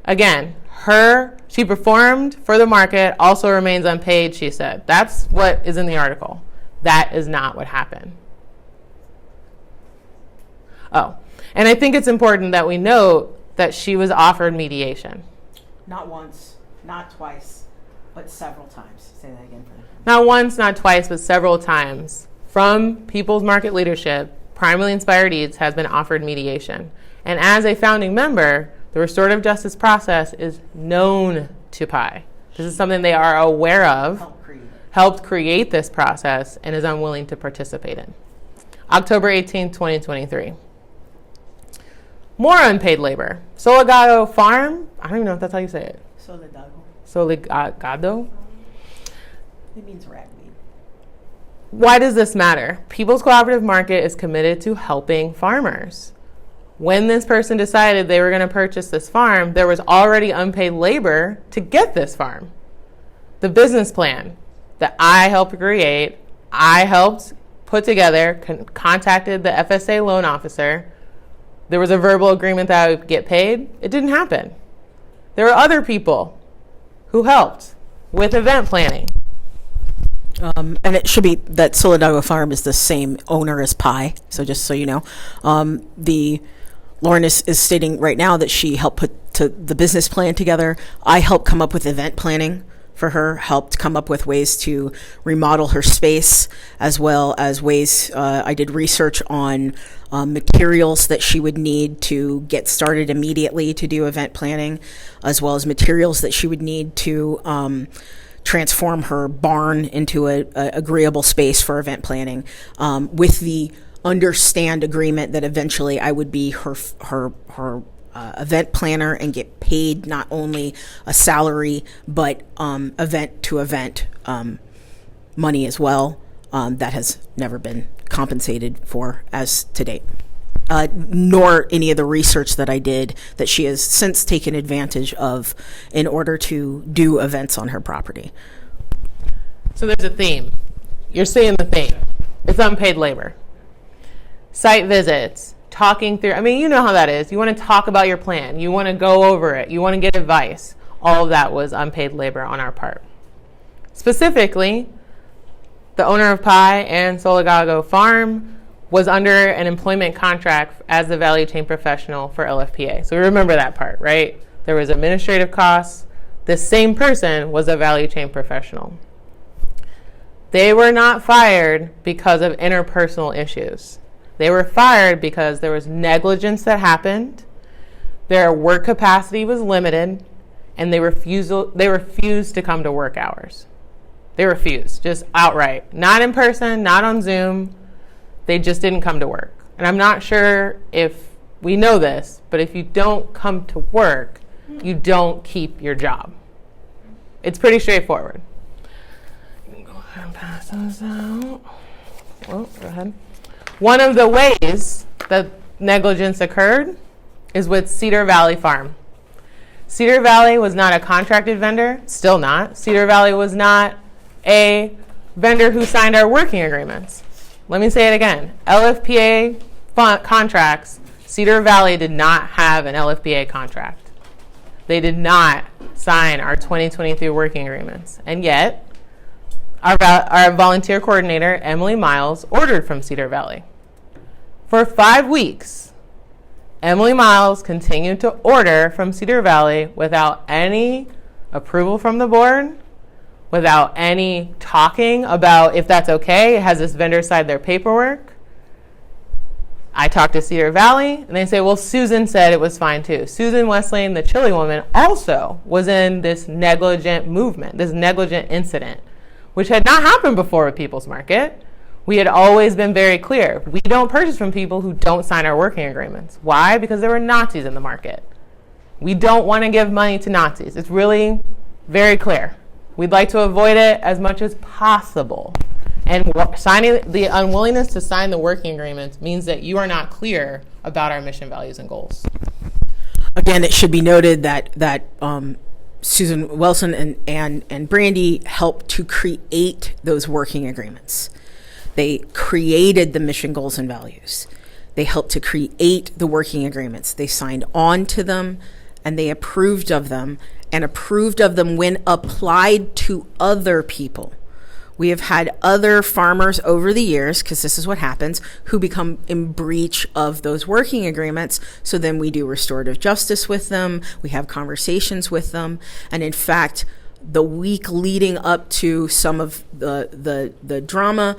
Again, she performed for the market, also remains unpaid, she said. That's what is in the article. That is not what happened. Oh, and I think it's important that we note that she was offered mediation. Not once, not twice, but several times. Say that again for me. Not once, not twice, but several times. From People's Market leadership, Primarily Inspired Eats has been offered mediation. And as a founding member, the restorative justice process is known to PI. This is something they are aware of, helped create this process, and is unwilling to participate in. October 18, 2023. More unpaid labor. Soligado Farm, I don't even know if that's how you say it. Soligado? It means ragweed. Why does this matter? People's Cooperative Market is committed to helping farmers. When this person decided they were going to purchase this farm, there was already unpaid labor to get this farm. The business plan that I helped create, I helped put together, contacted the FSA loan officer. There was a verbal agreement that I would get paid. It didn't happen. There were other people who helped with event planning. And it should be that Solidago Farm is the same owner as PI. So just so you know, Lauren is stating right now that she helped put the business plan together. I helped come up with event planning for her, helped come up with ways to remodel her space, as well as ways, I did research on materials that she would need to get started immediately to do event planning, as well as materials that she would need to transform her barn into a agreeable space for event planning, with the understand agreement that eventually I would be her event planner and get paid not only a salary but event to event money as well. That has never been compensated for as to date, nor any of the research that I did that she has since taken advantage of in order to do events on her property. So there's a theme. You're seeing the theme. It's unpaid labor. Site visits, talking through, I mean, you know how that is. You want to talk about your plan. You want to go over it. You want to get advice. All of that was unpaid labor on our part. Specifically, the owner of Pi and Soligago Farm was under an employment contract as the value chain professional for LFPA. So remember that part, right? There was administrative costs. This same person was a value chain professional. They were not fired because of interpersonal issues. They were fired because there was negligence that happened, their work capacity was limited, and they refused to come to work hours. They refused, just outright. Not in person, not on Zoom. They just didn't come to work. And I'm not sure if we know this, but if you don't come to work, you don't keep your job. It's pretty straightforward. Go ahead and pass those out. Oh, go ahead. One of the ways that negligence occurred is with Cedar Valley Farm. Cedar Valley was not a contracted vendor, still not. Cedar Valley was not a vendor who signed our working agreements. Let me say it again. LFPA contracts, Cedar Valley did not have an LFPA contract. They did not sign our 2023 working agreements. And yet, our volunteer coordinator, Emily Miles, ordered from Cedar Valley. For 5 weeks, Emily Miles continued to order from Cedar Valley without any approval from the board, without any talking about if that's okay. Has this vendor signed their paperwork? I talked to Cedar Valley, and they say, well, Susan said it was fine too. Susan Westlane, the chili woman, also was in this negligent movement, this negligent incident, which had not happened before with People's Market. We had always been very clear. We don't purchase from people who don't sign our working agreements. Why? Because there were Nazis in the market. We don't want to give money to Nazis. It's really very clear. We'd like to avoid it as much as possible. And signing the unwillingness to sign the working agreements means that you are not clear about our mission, values, and goals. Again, it should be noted that Susan Wilson and Brandy helped to create those working agreements. They created the mission, goals, and values. They helped to create the working agreements. They signed on to them, and they approved of them, and approved of them when applied to other people. We have had other farmers over the years, because this is what happens, who become in breach of those working agreements. So then we do restorative justice with them. We have conversations with them. And in fact, the week leading up to some of the drama,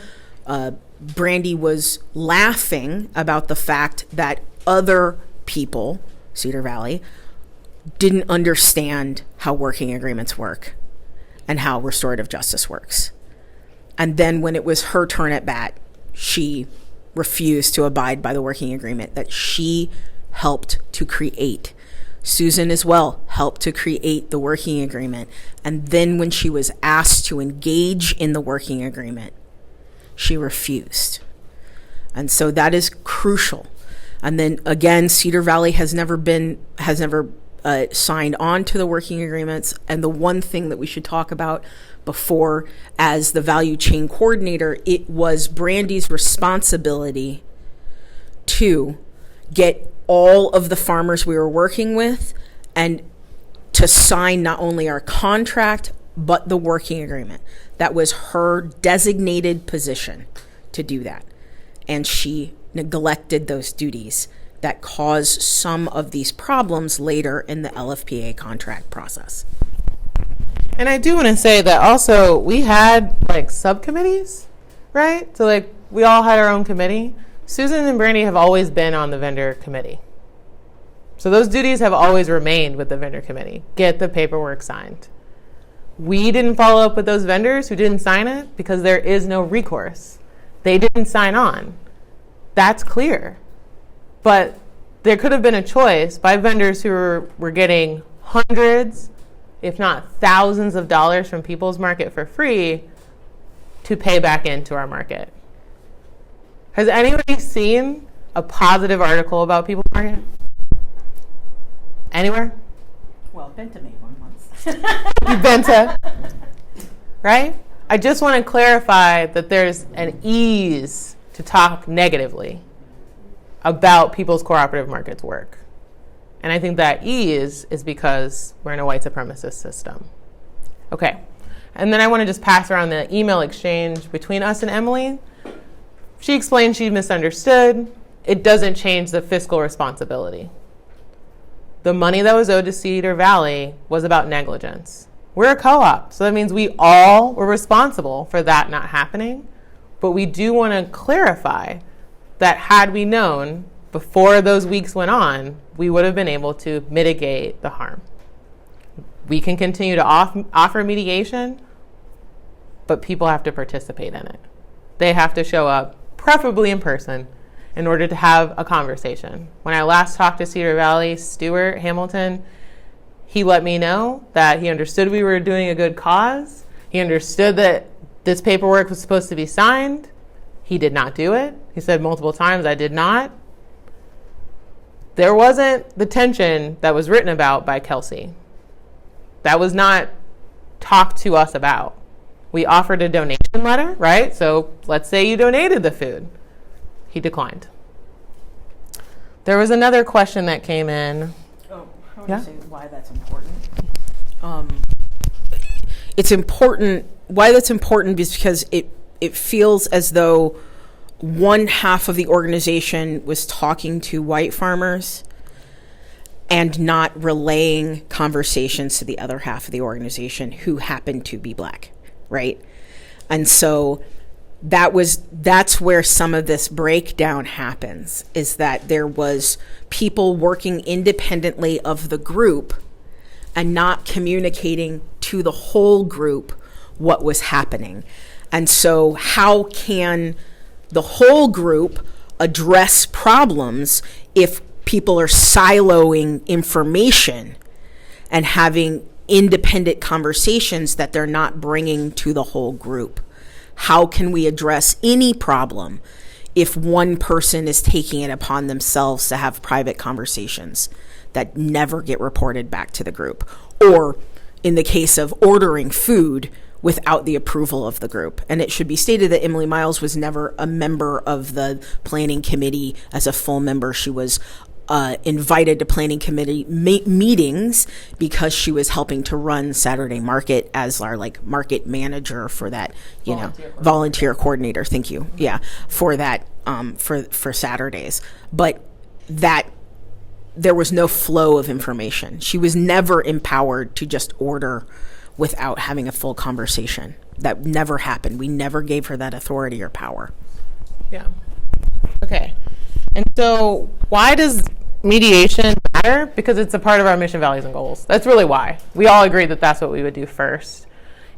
Brandy was laughing about the fact that other people, Cedar Valley, didn't understand how working agreements work and how restorative justice works. And then when it was her turn at bat, she refused to abide by the working agreement that she helped to create. Susan as well helped to create the working agreement. And then when she was asked to engage in the working agreement, she refused. And so that is crucial. And then again, Cedar Valley has never signed on to the working agreements. And the one thing that we should talk about before, as the value chain coordinator, it was Brandy's responsibility to get all of the farmers we were working with and to sign not only our contract, but the working agreement. That was her designated position to do that. And she neglected those duties that caused some of these problems later in the LFPA contract process. And I do want to say that also we had like subcommittees, right? So like we all had our own committee. Susan and Brandy have always been on the vendor committee. So those duties have always remained with the vendor committee. Get the paperwork signed. We didn't follow up with those vendors who didn't sign it because there is no recourse. They didn't sign on. That's clear. But there could have been a choice by vendors who were getting hundreds, if not thousands of dollars from People's Market for free to pay back into our market. Has anybody seen a positive article about People's Market? Anywhere? Well, Benta made one once. Benta, right? I just want to clarify that there's an ease to talk negatively about people's cooperative markets work. And I think that E is because we're in a white supremacist system. Okay. And then I want to just pass around the email exchange between us and Emily. She explained she misunderstood. It doesn't change the fiscal responsibility. The money that was owed to Cedar Valley was about negligence. We're a co-op, so that means we all were responsible for that not happening. But we do want to clarify that had we known before those weeks went on, we would have been able to mitigate the harm. We can continue to offer mediation, but people have to participate in it. They have to show up, preferably in person, in order to have a conversation. When I last talked to Cedar Valley Stuart Hamilton, he let me know that he understood we were doing a good cause. He understood that this paperwork was supposed to be signed. He did not do it. He said multiple times, I did not. There wasn't the tension that was written about by Kelsey. That was not talked to us about. We offered a donation letter, right? So let's say you donated the food. He declined. There was another question that came in. Oh, I want to say why that's important. It's important. Why that's important is because it feels as though one half of the organization was talking to white farmers and not relaying conversations to the other half of the organization who happened to be black, right? And so that's where some of this breakdown happens, is that there was people working independently of the group and not communicating to the whole group what was happening. And so how can the whole group address problems if people are siloing information and having independent conversations that they're not bringing to the whole group? How can we address any problem if one person is taking it upon themselves to have private conversations that never get reported back to the group? Or in the case of ordering food without the approval of the group. And it should be stated that Emily Miles was never a member of the planning committee as a full member. She was invited to planning committee meetings because she was helping to run Saturday Market as our market manager for that, volunteer coordinator. Thank you. Yeah, for that, for Saturdays. But that there was no flow of information. She was never empowered to just order without having a full conversation. That never happened. We never gave her that authority or power. Yeah. Okay. And so why does mediation matter? Because it's a part of our mission, values, and goals. That's really why. We all agree that that's what we would do first.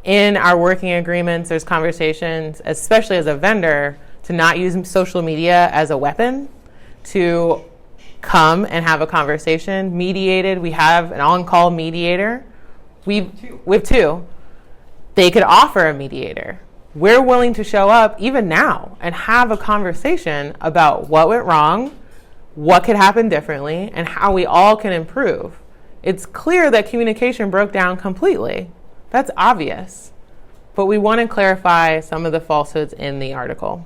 In our working agreements, there's conversations, especially as a vendor, to not use social media as a weapon, to come and have a conversation, mediated. We have an on-call mediator. We have two. They could offer a mediator. We're willing to show up even now and have a conversation about what went wrong, what could happen differently, and how we all can improve. It's clear that communication broke down completely. That's obvious. But we want to clarify some of the falsehoods in the article.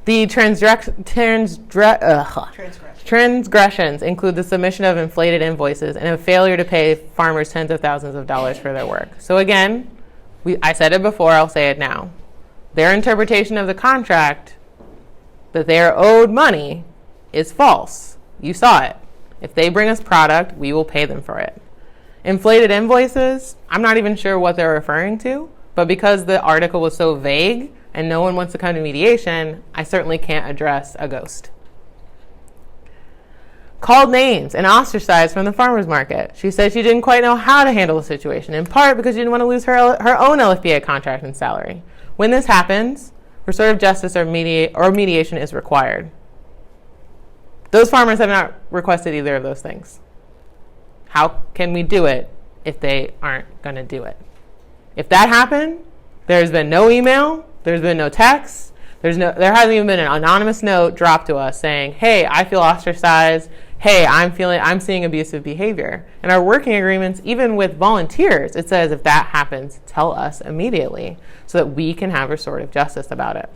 The transgressions include the submission of inflated invoices and a failure to pay farmers tens of thousands of dollars for their work. So again, I said it before, I'll say it now. Their interpretation of the contract that they are owed money is false. You saw it. If they bring us product, we will pay them for it. Inflated invoices, I'm not even sure what they're referring to, but because the article was so vague and no one wants to come to mediation, I certainly can't address a ghost. Called names and ostracized from the farmer's market. She said she didn't quite know how to handle the situation, in part because she didn't want to lose her own LFPA contract and salary. When this happens, restorative justice or mediation is required. Those farmers have not requested either of those things. How can we do it if they aren't going to do it? If that happened, there's been no email, there's been no text, there hasn't even been an anonymous note dropped to us saying, hey, I feel ostracized, hey, I'm seeing abusive behavior. In our working agreements, even with volunteers, it says if that happens, tell us immediately so that we can have restorative justice about it.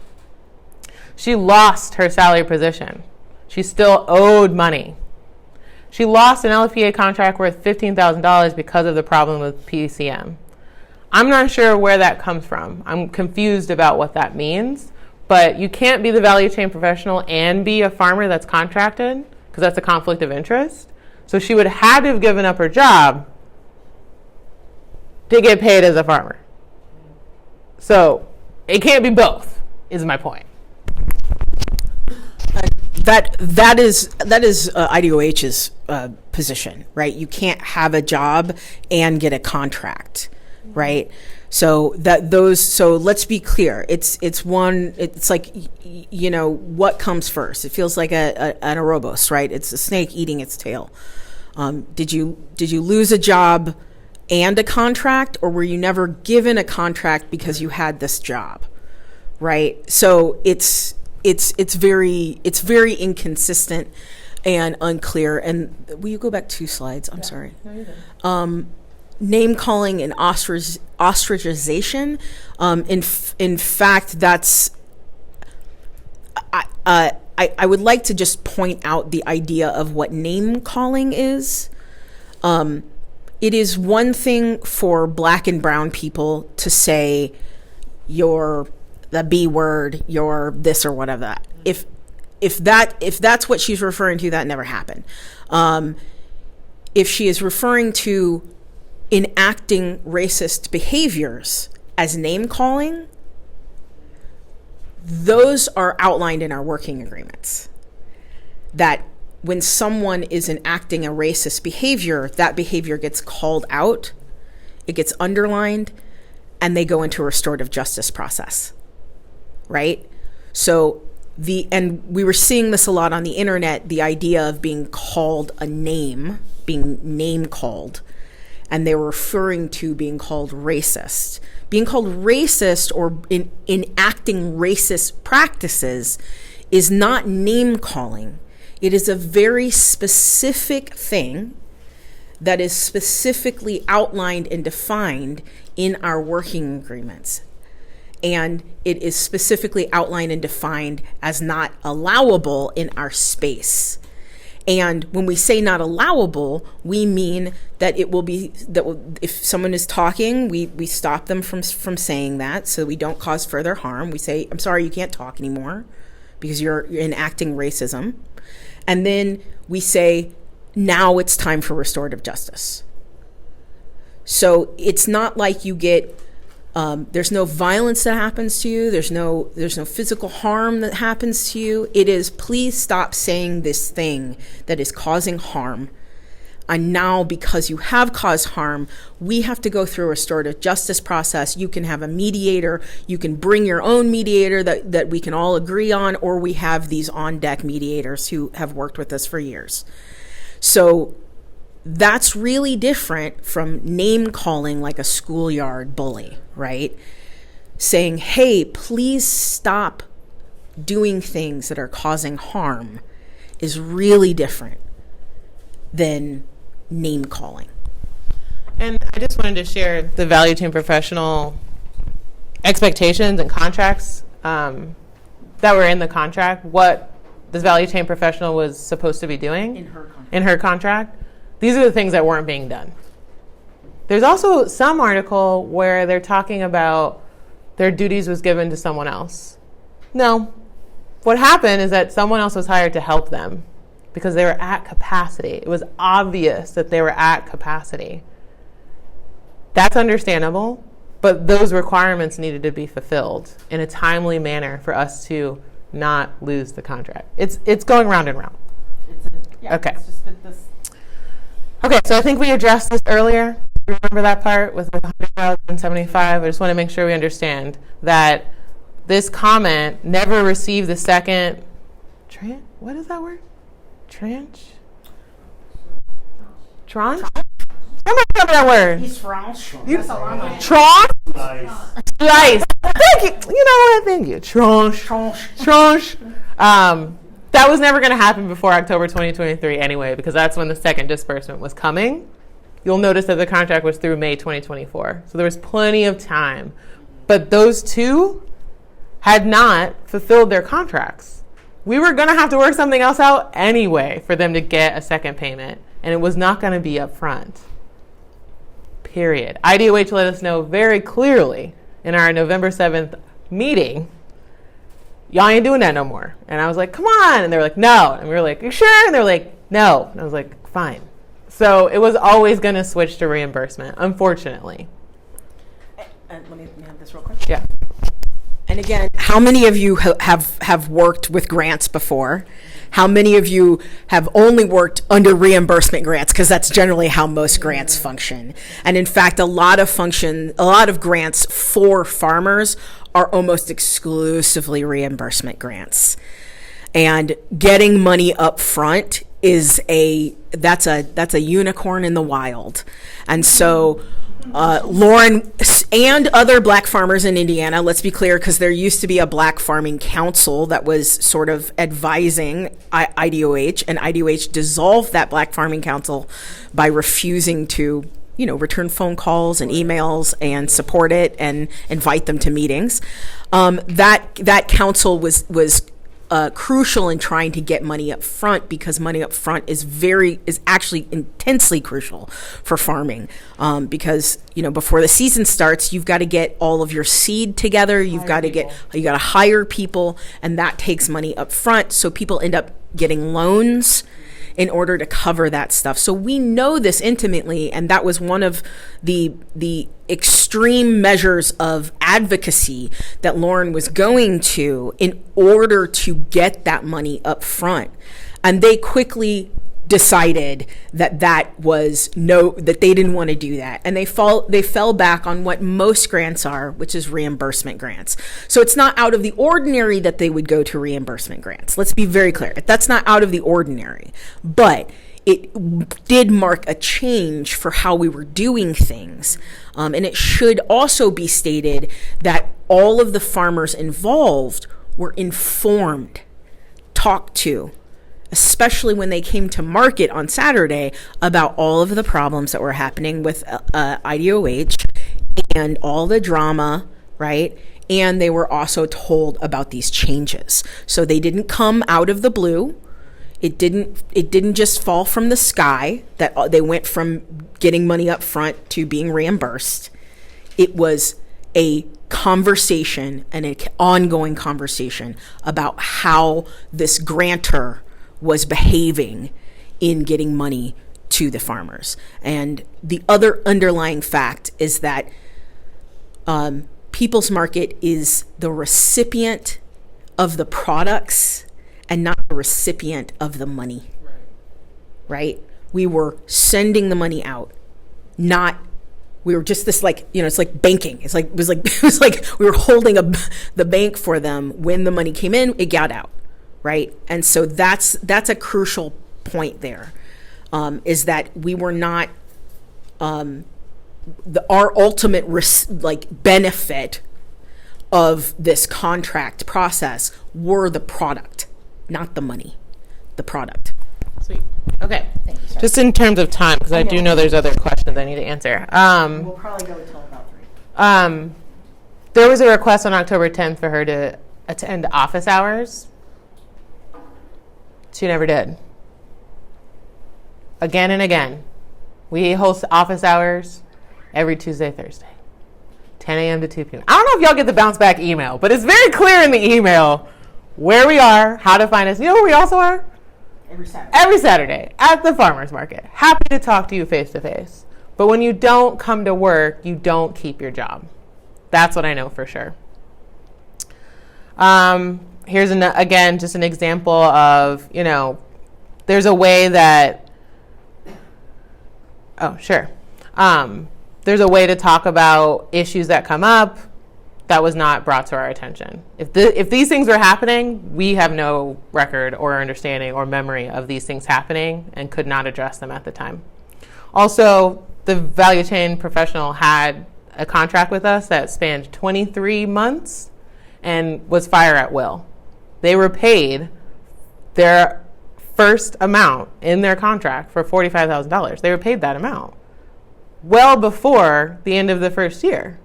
She lost her salary position. She still owed money. She lost an LFPA contract worth $15,000 because of the problem with PCM. I'm not sure where that comes from. I'm confused about what that means, but you can't be the value chain professional and be a farmer that's contracted, because that's a conflict of interest. So she would have had to have given up her job to get paid as a farmer. So it can't be both, is my point. That is IDOH's position, right? You can't have a job and get a contract, right? So let's be clear. It's like, you know, what comes first? It feels like an Ouroboros, right? It's a snake eating its tail. Did you lose a job and a contract, or were you never given a contract because you had this job, right? So it's very inconsistent and unclear. And will you go back 2 slides? I'm sorry. No, you're good. Name calling and ostracization. In fact, that's. I would like to just point out the idea of what name calling is. It is one thing for Black and brown people to say you're the B word, you're this or whatever. If that's what she's referring to, that never happened. If she is referring to enacting racist behaviors as name calling, those are outlined in our working agreements. That when someone is enacting a racist behavior, that behavior gets called out, it gets underlined, and they go into a restorative justice process, right? So and we were seeing this a lot on the internet, the idea of being called a name, being name called, and they were referring to being called racist. Being called racist or enacting racist practices is not name calling. It is a very specific thing that is specifically outlined and defined in our working agreements. And it is specifically outlined and defined as not allowable in our space. And when we say not allowable, we mean that it will be, that if someone is talking, we stop them from saying that so we don't cause further harm. We say, I'm sorry, you can't talk anymore because you're enacting racism. And then we say, now it's time for restorative justice. So it's not like you get, there's no violence that happens to you. There's no physical harm that happens to you. It is, please stop saying this thing that is causing harm. And now, because you have caused harm, we have to go through a restorative justice process. You can have a mediator. You can bring your own mediator that we can all agree on, or we have these on-deck mediators who have worked with us for years. So that's really different from name calling like a schoolyard bully, right? Saying, hey, please stop doing things that are causing harm is really different than name calling. And I just wanted to share the value chain professional expectations and contracts that were in the contract, what this value chain professional was supposed to be doing in her contract. These are the things that weren't being done. There's also some article where they're talking about their duties was given to someone else. No. What happened is that someone else was hired to help them because they were at capacity. It was obvious that they were at capacity. That's understandable, but those requirements needed to be fulfilled in a timely manner for us to not lose the contract. It's going round and round. Okay. It's just been this. Okay, so I think we addressed this earlier. Remember that part with the 100,075? I just want to make sure we understand that this comment never received the second what is that word? Tranche? Tranche? I'm not remember that word. He's French. That's all I'm like. Tranche? Slice. Thank you. You know what? Thank you. Tranche. Tranche. That was never going to happen before October 2023 anyway, because that's when the second disbursement was coming. You'll notice that the contract was through May 2024. So there was plenty of time. But those two had not fulfilled their contracts. we were going to have to work something else out anyway for them to get a second payment. And it was not going to be up front. Period. IDOH let us know very clearly in our November 7th meeting, y'all ain't doing that no more. And I was like, come on. And they were like, no. And we were like, you sure? And they were like, no. And I was like, fine. So it was always going to switch to reimbursement, unfortunately. And let me have this real quick. Yeah. And again, how many of you have worked with grants before? How many of you have only worked under reimbursement grants? Because that's generally how most grants function. And in fact, a lot of grants for farmers are almost exclusively reimbursement grants. And getting money up front is that's a unicorn in the wild. And so Lauren and other black farmers in Indiana, let's be clear, because there used to be a black farming council that was sort of advising IDOH, and IDOH dissolved that black farming council by refusing to, return phone calls and emails and support it and invite them to meetings. That council was crucial in trying to get money up front, because money up front is actually intensely crucial for farming, because before the season starts, you've got to get all of your seed together, you got to hire people, and that takes money up front. So people end up getting loans in order to cover that stuff. So we know this intimately, and that was one of the extreme measures of advocacy that Lauren was going to in order to get that money up front. And they quickly decided that they didn't want to do that. And they fell back on what most grants are, which is reimbursement grants. So it's not out of the ordinary that they would go to reimbursement grants. Let's be very clear. That's not out of the ordinary. But it did mark a change for how we were doing things. And it should also be stated that all of the farmers involved were informed, talked to, especially when they came to market on Saturday, about all of the problems that were happening with IDOH and all the drama, right? And they were also told about these changes. So they didn't come out of the blue. It didn't just fall from the sky that they went from getting money up front to being reimbursed. It was a conversation, and an ongoing conversation about how this grantor was behaving in getting money to the farmers. And the other underlying fact is that People's Market is the recipient of the products and not the recipient of the money. Right? We were sending the money out, we were just this it's like banking. It was like we were holding the bank for them. When the money came in, it got out. Right? And so that's a crucial point there, is that we were not, our ultimate benefit of this contract process were the product, not the money, the product. Sweet. Okay. Thank you, sir. Just in terms of time, because I do know there's other questions I need to answer. We'll probably go until about 3. There was a request on October 10th for her to attend office hours. She never did. Again and again. We host office hours every Tuesday, Thursday, 10 a.m. to 2 p.m. I don't know if y'all get the bounce back email, but it's very clear in the email where we are, how to find us. You know where we also are? Every Saturday at the farmers market. Happy to talk to you face to face. But when you don't come to work, you don't keep your job. That's what I know for sure. Here's again just an example of, there's a way that, there's a way to talk about issues that come up that was not brought to our attention. If these things were happening, we have no record or understanding or memory of these things happening and could not address them at the time. Also, the value chain professional had a contract with us that spanned 23 months and was fire at will. They were paid their first amount in their contract for $45,000. They were paid that amount well before the end of the first year.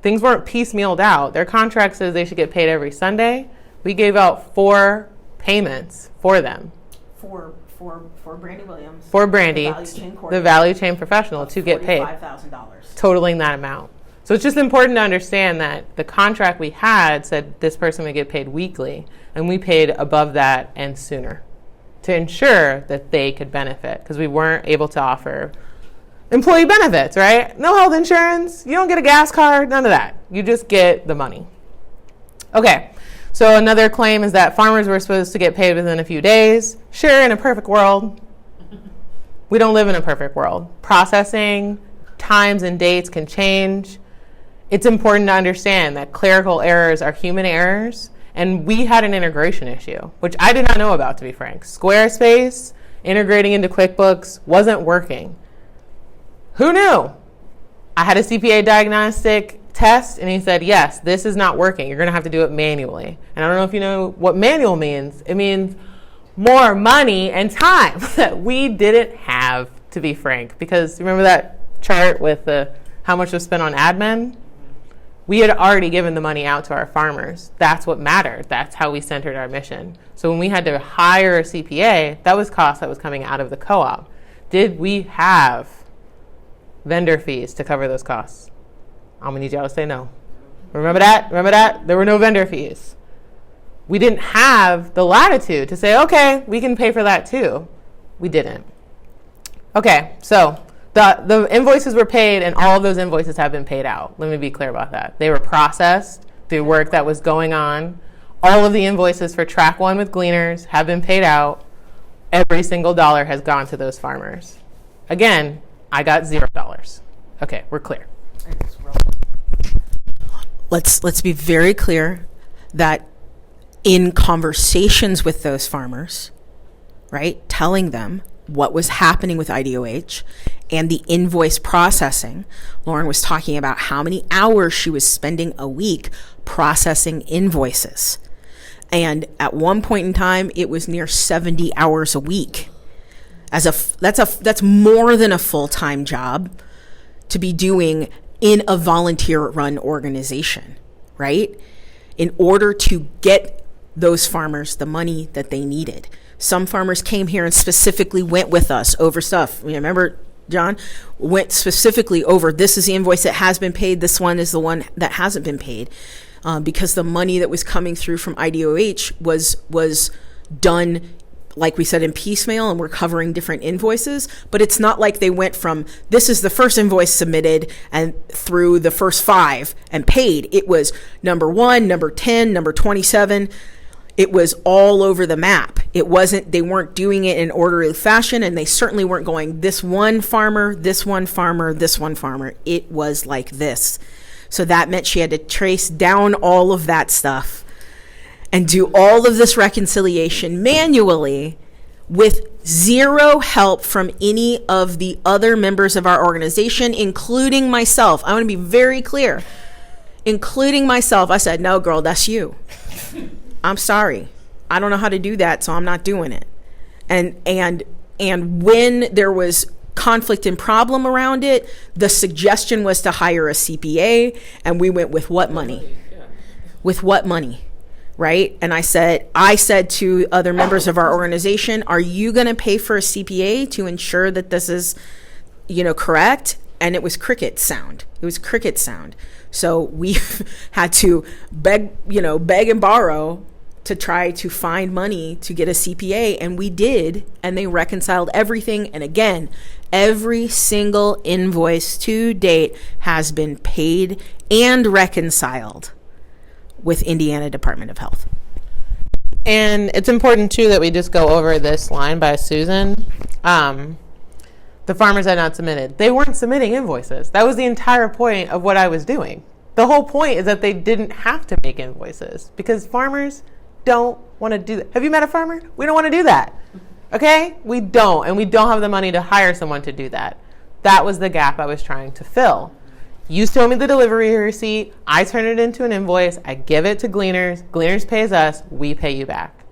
Things weren't piecemealed out. Their contract says they should get paid every Sunday. We gave out 4 payments for them. For Brandy Williams. For Brandy, the value chain professional, to get paid. $45,000. Totaling that amount. So it's just important to understand that the contract we had said this person would get paid weekly, and we paid above that and sooner to ensure that they could benefit, because we weren't able to offer employee benefits, right? No health insurance, you don't get a gas card, none of that. You just get the money. Okay, so another claim is that farmers were supposed to get paid within a few days. Sure, in a perfect world. We don't live in a perfect world. Processing, times and dates can change. It's important to understand that clerical errors are human errors, and we had an integration issue, which I did not know about, to be frank. Squarespace integrating into QuickBooks wasn't working. Who knew? I had a CPA diagnostic test, and he said, yes, this is not working. You're going to have to do it manually. And I don't know if you know what manual means. It means more money and time that we didn't have, to be frank. Because remember that chart with how much was spent on admin? We had already given the money out to our farmers. That's what mattered. That's how we centered our mission. So when we had to hire a CPA, that was cost that was coming out of the co-op. Did we have vendor fees to cover those costs? I'm gonna need y'all to say no. Remember that? Remember that? There were no vendor fees. We didn't have the latitude to say, okay, we can pay for that too. We didn't. Okay, so the invoices were paid, and all of those invoices have been paid out. Let me be clear about that. They were processed through work that was going on. All of the invoices for track 1 with Gleaners have been paid out. Every single dollar has gone to those farmers. Again, I got $0. Okay, we're clear. Let's be very clear that in conversations with those farmers, right, telling them what was happening with IDOH and the invoice processing, Lauren was talking about how many hours she was spending a week processing invoices. And at one point in time, it was near 70 hours a week. That's more than a full-time job to be doing in a volunteer-run organization, right? In order to get those farmers the money that they needed. Some farmers came here and specifically went with us over stuff. Remember, John? Went specifically over, this is the invoice that has been paid, this one is the one that hasn't been paid. Because the money that was coming through from IDOH was done, like we said, in piecemeal, and we're covering different invoices. But it's not like they went from, this is the first invoice submitted, and through the first 5 and paid. It was number 1, number 10, number 27. It was all over the map. It wasn't, they weren't doing it in orderly fashion, and they certainly weren't going this one farmer, this one farmer, this one farmer. It was like this. So that meant she had to trace down all of that stuff and do all of this reconciliation manually with zero help from any of the other members of our organization, including myself. I want to be very clear. Including myself. I said, no, girl, that's you. I'm sorry. I don't know how to do that, so I'm not doing it. And when there was conflict and problem around it, the suggestion was to hire a CPA, and we went with what money? With what money? Right? And I said to other members of our organization, are you going to pay for a CPA to ensure that this is, correct? And it was cricket sound. It was cricket sound. So we had to beg and borrow to try to find money to get a CPA, and we did, and they reconciled everything. And again, every single invoice to date has been paid and reconciled with Indiana Department of Health. And it's important too that we just go over this line by Susan. The farmers had not submitted. They weren't submitting invoices. That was the entire point of what I was doing. The whole point is that they didn't have to make invoices because farmers don't want to do that. Have you met a farmer? We don't want to do that. Okay? We don't. And we don't have the money to hire someone to do that. That was the gap I was trying to fill. You show me the delivery receipt. I turn it into an invoice. I give it to Gleaners. Gleaners pays us. We pay you back.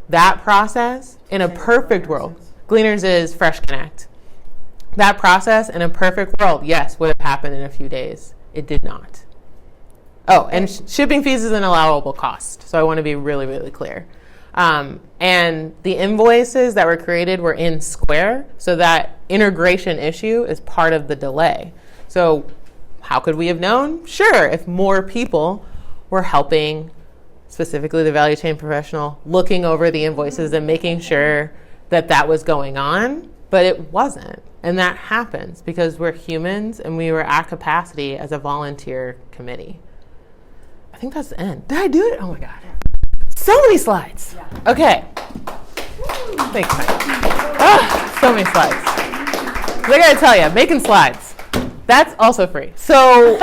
That process, in a perfect world, Gleaners is Fresh Connect. That process, in a perfect world, yes, would have happened in a few days. It did not. Oh, and shipping fees is an allowable cost. So I want to be really, really clear. And the invoices that were created were in Square, so that integration issue is part of the delay. So how could we have known? Sure, if more people were helping, specifically the value chain professional, looking over the invoices and making sure that that was going on, but it wasn't. And that happens because we're humans and we were at capacity as a volunteer committee. I think that's the end. Did I do it? Oh my God. So many slides. Yeah. Okay. Thanks, Mike. So many slides. I gotta tell you, making slides, that's also free. So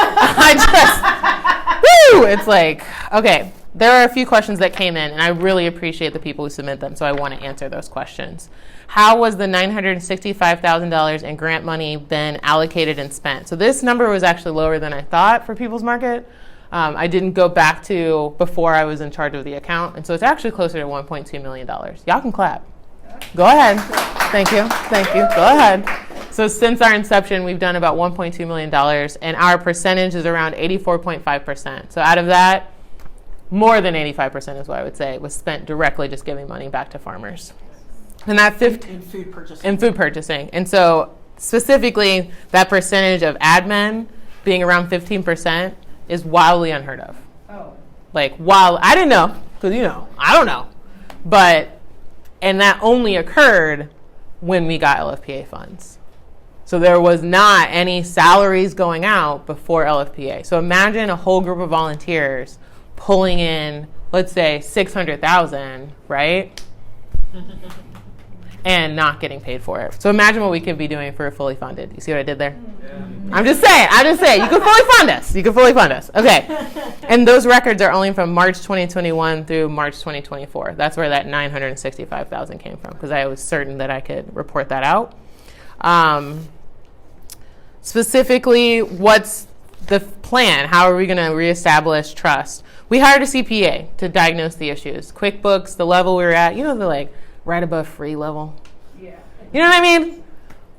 it's like, okay, there are a few questions that came in, and I really appreciate the people who submit them, so I want to answer those questions. How was the $965,000 in grant money been allocated and spent? So this number was actually lower than I thought for People's Market. I didn't go back to before I was in charge of the account, and so it's actually closer to $1.2 million. Y'all can clap. Go ahead. Thank you. Thank you. Go ahead. So since our inception, we've done about $1.2 million, and our percentage is around 84.5%. So out of that, more than 85% is what I would say was spent directly just giving money back to farmers. And that in food purchasing. In food purchasing. And so specifically, that percentage of admin being around 15% is wildly unheard of. Oh. Like, wild. I didn't know, because, I don't know. And that only occurred when we got LFPA funds. So there was not any salaries going out before LFPA. So imagine a whole group of volunteers pulling in, let's say, $600,000, right? And not getting paid for it. So imagine what we could be doing for a fully funded. You see what I did there? Yeah. I'm just saying. You can fully fund us. Okay. And those records are only from March 2021 through March 2024. That's where that $965,000 came from, because I was certain that I could report that out. Specifically, what's the plan? How are we going to reestablish trust? We hired a CPA to diagnose the issues. QuickBooks, the level we were at, the right above free level. Yeah. You know what I mean?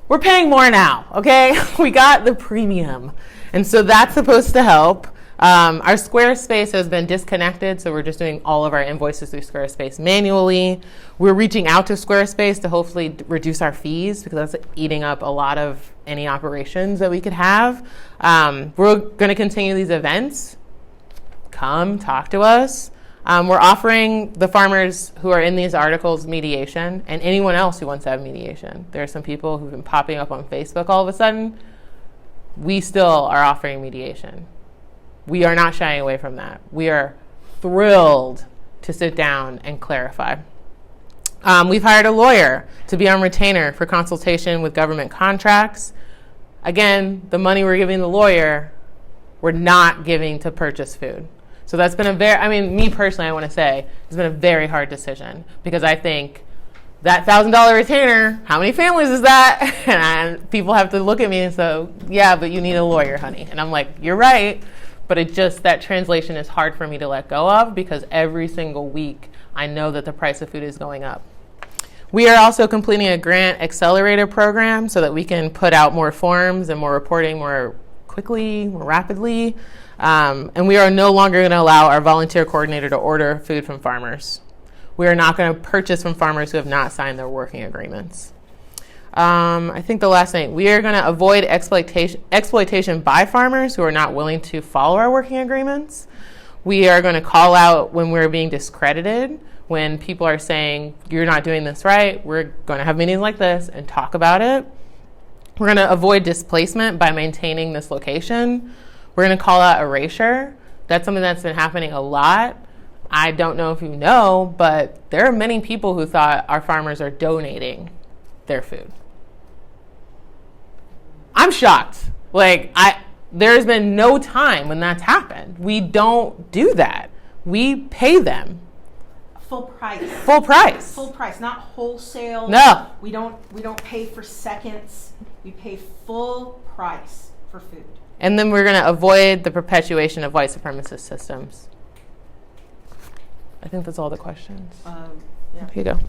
We're paying more now, okay? We got the premium. And so that's supposed to help. Our Squarespace has been disconnected, so we're just doing all of our invoices through Squarespace manually. We're reaching out to Squarespace to hopefully reduce our fees, because that's eating up a lot of any operations that we could have. We're going to continue these events. Come talk to us. We're offering the farmers who are in these articles mediation, and anyone else who wants to have mediation. There are some people who've been popping up on Facebook all of a sudden. We still are offering mediation. We are not shying away from that. We are thrilled to sit down and clarify. We've hired a lawyer to be on retainer for consultation with government contracts. Again, the money we're giving the lawyer, we're not giving to purchase food. So that's been me personally, I want to say, it's been a very hard decision, because I think that $1,000 retainer, how many families is that? And people have to look at me and say, yeah, but you need a lawyer, honey. And I'm like, you're right. But that translation is hard for me to let go of, because every single week I know that the price of food is going up. We are also completing a grant accelerator program so that we can put out more forms and more reporting more quickly, more rapidly. And we are no longer going to allow our volunteer coordinator to order food from farmers. We are not going to purchase from farmers who have not signed their working agreements. I think the last thing, we are going to avoid exploitation by farmers who are not willing to follow our working agreements. We are going to call out when we're being discredited, when people are saying, you're not doing this right. We're going to have meetings like this and talk about it. We're going to avoid displacement by maintaining this location. We're going to call out erasure. That's something that's been happening a lot. I don't know if you know, but there are many people who thought our farmers are donating their food. I'm shocked. There's been no time when that's happened. We don't do that. We pay them. Full price. Full price. Full price, not wholesale. No. We don't pay for seconds. We pay full price for food. And then we're going to avoid the perpetuation of white supremacist systems. I think that's all the questions. Yeah. Here you go.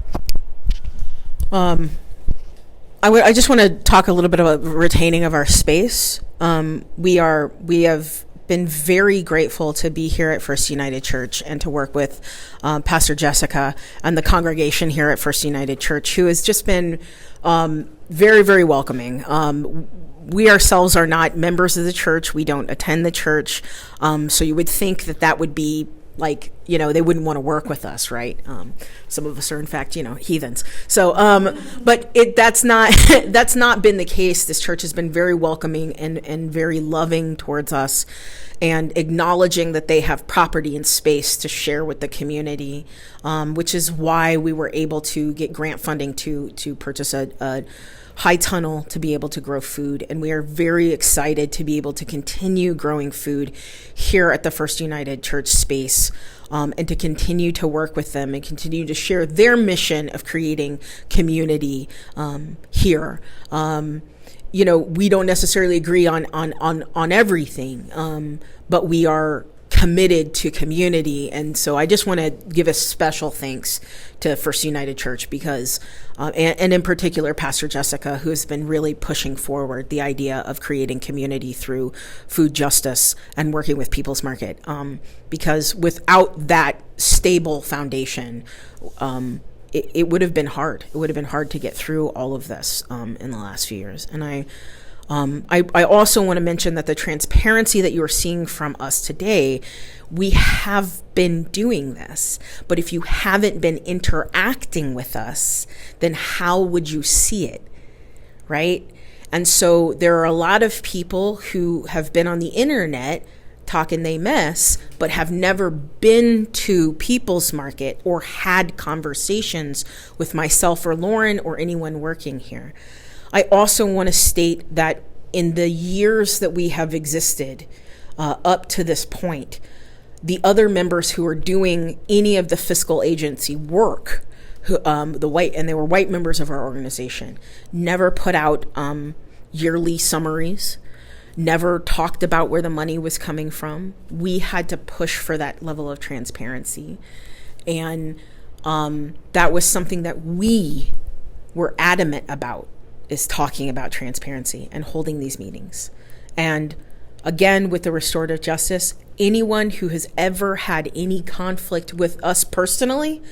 I just want to talk a little bit about retaining of our space. We have been very grateful to be here at First United Church and to work with Pastor Jessica and the congregation here at First United Church, who has just been very, very welcoming. We ourselves are not members of the church. We don't attend the church. So you would think that would be like, they wouldn't want to work with us, right? Some of us are, in fact, heathens. So, but that's not that's not been the case. This church has been very welcoming and very loving towards us, and acknowledging that they have property and space to share with the community, which is why we were able to get grant funding to purchase a high tunnel to be able to grow food. And we are very excited to be able to continue growing food here at the First United Church space, and to continue to work with them and continue to share their mission of creating community here. We don't necessarily agree on everything, but we are committed to community. And so I just want to give a special thanks to First United Church because, and in particular, Pastor Jessica, who has been really pushing forward the idea of creating community through food justice and working with People's Market. Because without that stable foundation, it would have been hard. It would have been hard to get through all of this in the last few years. And I also want to mention that the transparency that you are seeing from us today, we have been doing this. But if you haven't been interacting with us, then how would you see it, right? And so there are a lot of people who have been on the internet talking they mess, but have never been to People's Market or had conversations with myself or Lauren or anyone working here. I also want to state that in the years that we have existed up to this point, the other members who are doing any of the fiscal agency work, they were white members of our organization, never put out yearly summaries, never talked about where the money was coming from. We had to push for that level of transparency. And that was something that we were adamant about, is talking about transparency and holding these meetings. And again, with the restorative justice, anyone who has ever had any conflict with us personally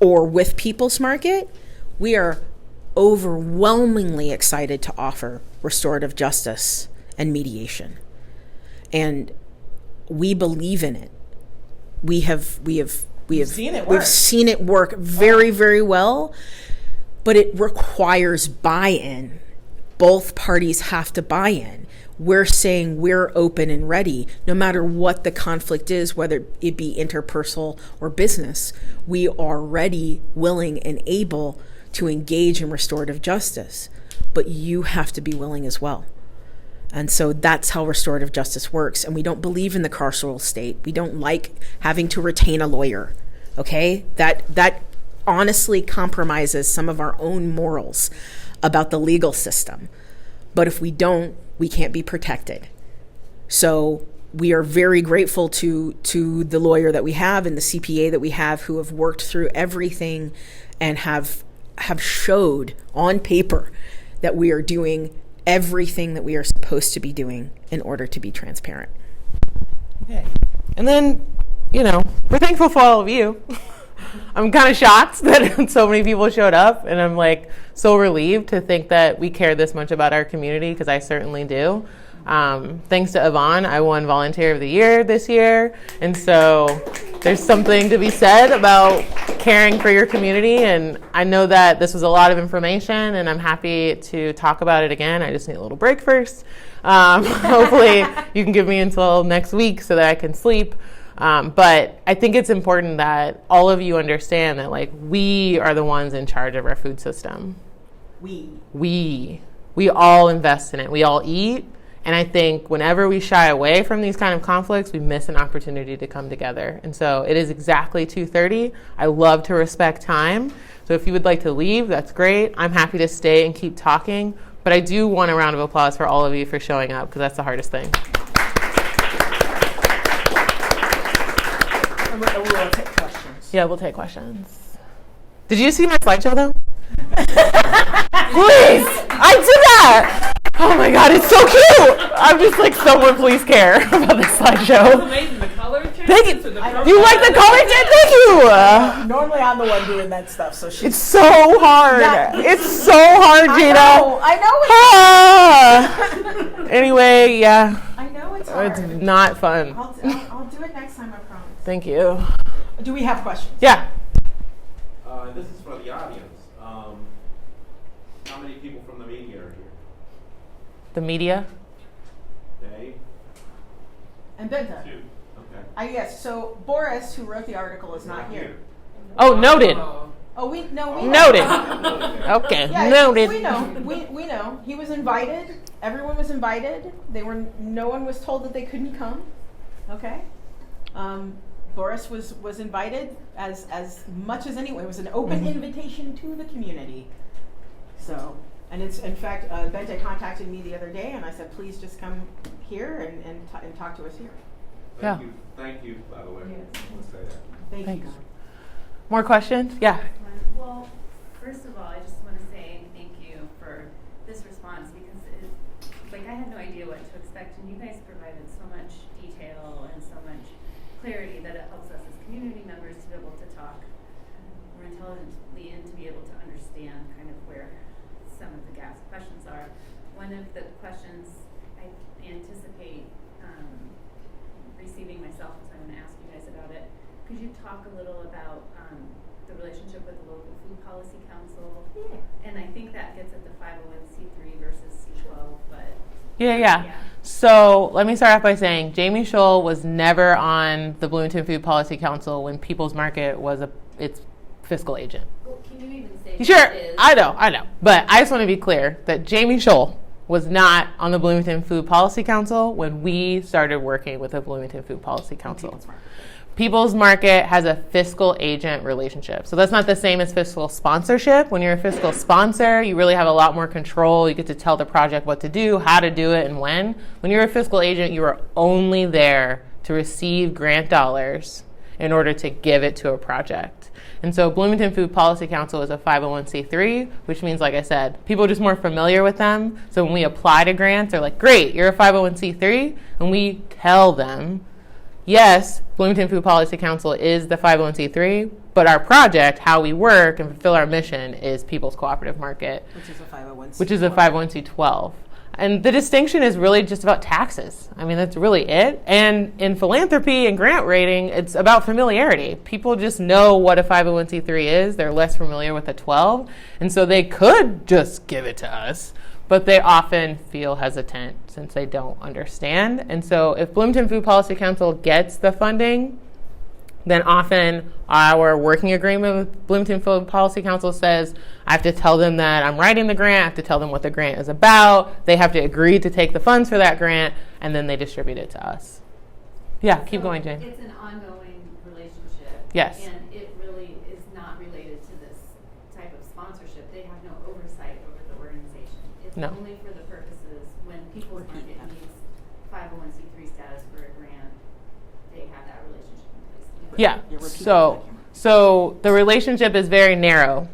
or with People's Market, we are overwhelmingly excited to offer restorative justice and mediation. And we believe in it. We've seen it work very, very well, but it requires buy-in. Both parties have to buy in. We're saying we're open and ready, no matter what the conflict is, whether it be interpersonal or business. We are ready, willing, and able to engage in restorative justice. But you have to be willing as well. And so that's how restorative justice works. And we don't believe in the carceral state. We don't like having to retain a lawyer. Okay? That honestly compromises some of our own morals about the legal system. But if we don't, we can't be protected. So we are very grateful to the lawyer that we have and the CPA that we have, who have worked through everything and have showed on paper that we are doing everything that we are supposed to be doing in order to be transparent. Okay. And then, we're thankful for all of you. I'm kind of shocked that so many people showed up, and I'm so relieved to think that we care this much about our community, because I certainly do. Thanks to Yvonne, I won Volunteer of the Year this year, and so there's something to be said about caring for your community. And I know that this was a lot of information, and I'm happy to talk about it again. I just need a little break first. Hopefully you can give me until next week so that I can sleep. But I think it's important that all of you understand that we are the ones in charge of our food system. We all invest in it. We all eat. And I think whenever we shy away from these kind of conflicts, we miss an opportunity to come together. And so it is exactly 2:30. I love to respect time. So if you would like to leave, that's great. I'm happy to stay and keep talking. But I do want a round of applause for all of you for showing up, because that's the hardest thing. We'll take questions. Yeah, we'll take questions. Did you see my slideshow, though? Please! I did that! Oh my God, it's so cute. I'm just like, someone please care about this slideshow. Amazing. The color changes. Thank you. To the You like the color change? Thank you. Normally I'm the one doing that stuff, so she's. It's so hard. Yeah. It's so hard, Gina. I know Ah. Anyway, yeah, I know it's hard. it's not fun. I'll do it next time, I promise. Thank you. Do we have questions? Yeah. This is for the audience. How many people from the media are here? The media. Dave? And Benta. Two. Okay. Yes, so Boris, who wrote the article, is not here. Oh, noted. Oh, we know. Noted. Okay, Yeah, noted. we know. We know. He was invited. Everyone was invited. No one was told that they couldn't come. Okay. Boris was invited as much as anyone. It was an open invitation to the community. So, and it's in fact, Bente contacted me the other day, and I said, please just come here and talk to us here. Thank you, by the way. Yes. I want to say that. Thank Thanks. you. More questions? Yeah. Well, first of all, I just want to say thank you for this response because I had no idea what to expect, and you guys provided so much detail and so much clarity that it helps us as community members to be able to talk more intelligently and to be able to understand kind of where some of the questions are. One of the questions I anticipate receiving myself, so I'm going to ask you guys about it. Could you talk a little about the relationship with the local food policy council? Yeah. And I think that gets at the 501c3 versus C12, but Yeah. So let me start off by saying Jamie Scholl was never on the Bloomington Food Policy Council when People's Market was its fiscal agent. well, can you even say Sure, what it is? I know. But I just want to be clear that Jamie Scholl was not on the Bloomington Food Policy Council when we started working with the Bloomington Food Policy Council. People's Market has a fiscal agent relationship. So that's not the same as fiscal sponsorship. When you're a fiscal sponsor, you really have a lot more control. You get to tell the project what to do, how to do it, and when. When you're a fiscal agent, you are only there to receive grant dollars in order to give it to a project. And so Bloomington Food Policy Council is a 501c3, which means, like I said, people are just more familiar with them. So when we apply to grants, they're like, great, you're a 501c3. And we tell them, yes, Bloomington Food Policy Council is the 501c3, but our project, how we work and fulfill our mission, is People's Cooperative Market, Which is a 501c. which is a 501c12. And the distinction is really just about taxes. I mean, that's really it. And in philanthropy and grant rating, it's about familiarity. People just know what a 501c3 is. They're less familiar with a 12. And so they could just give it to us, but they often feel hesitant since they don't understand. And so if Bloomington Food Policy Council gets the funding, then often our working agreement with Bloomington Food Policy Council says, I have to tell them that I'm writing the grant, I have to tell them what the grant is about, they have to agree to take the funds for that grant, and then they distribute it to us. Yeah, keep going, Jane. It's an ongoing relationship. Yes. And it really is not related to this type of sponsorship. They have no oversight over the organization. It's No. only for the purposes when People's Market needs 501c3 status for a grant, they have that relationship in place. Yeah, You're repeating so the relationship is very narrow.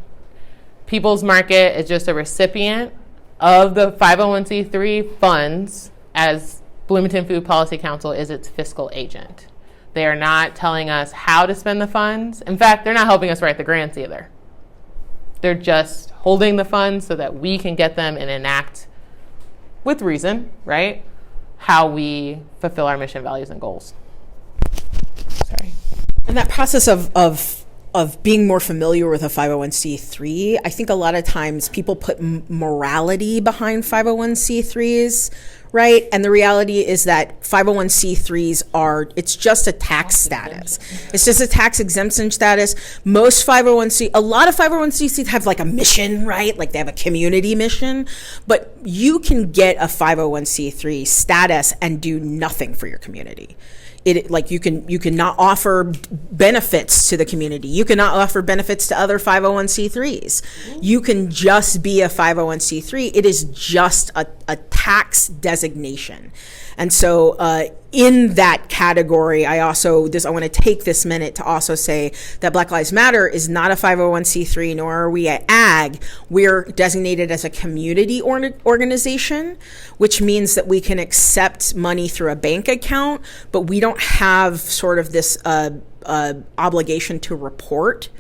People's Market is just a recipient of the 501c3 funds as Bloomington Food Policy Council is its fiscal agent. They are not telling us how to spend the funds. In fact, they're not helping us write the grants either. They're just holding the funds so that we can get them and enact, with reason, right, how we fulfill our mission, values, and goals. Sorry. And that process of being more familiar with a 501c3, I think a lot of times people put morality behind 501c3s, right? And the reality is that 501c3s it's just a tax status. It's just a tax exemption status. A lot of 501c3s have like a mission, right? Like they have a community mission, but you can get a 501c3 status and do nothing for your community. You cannot offer benefits to the community. You cannot offer benefits to other 501c3s. You can just be a 501c3. It is just a tax designation designation. And so in that category, I want to take this minute to also say that Black Lives Matter is not a 501c3, nor are we at AG. We're designated as a community organization, which means that we can accept money through a bank account, but we don't have sort of this obligation to report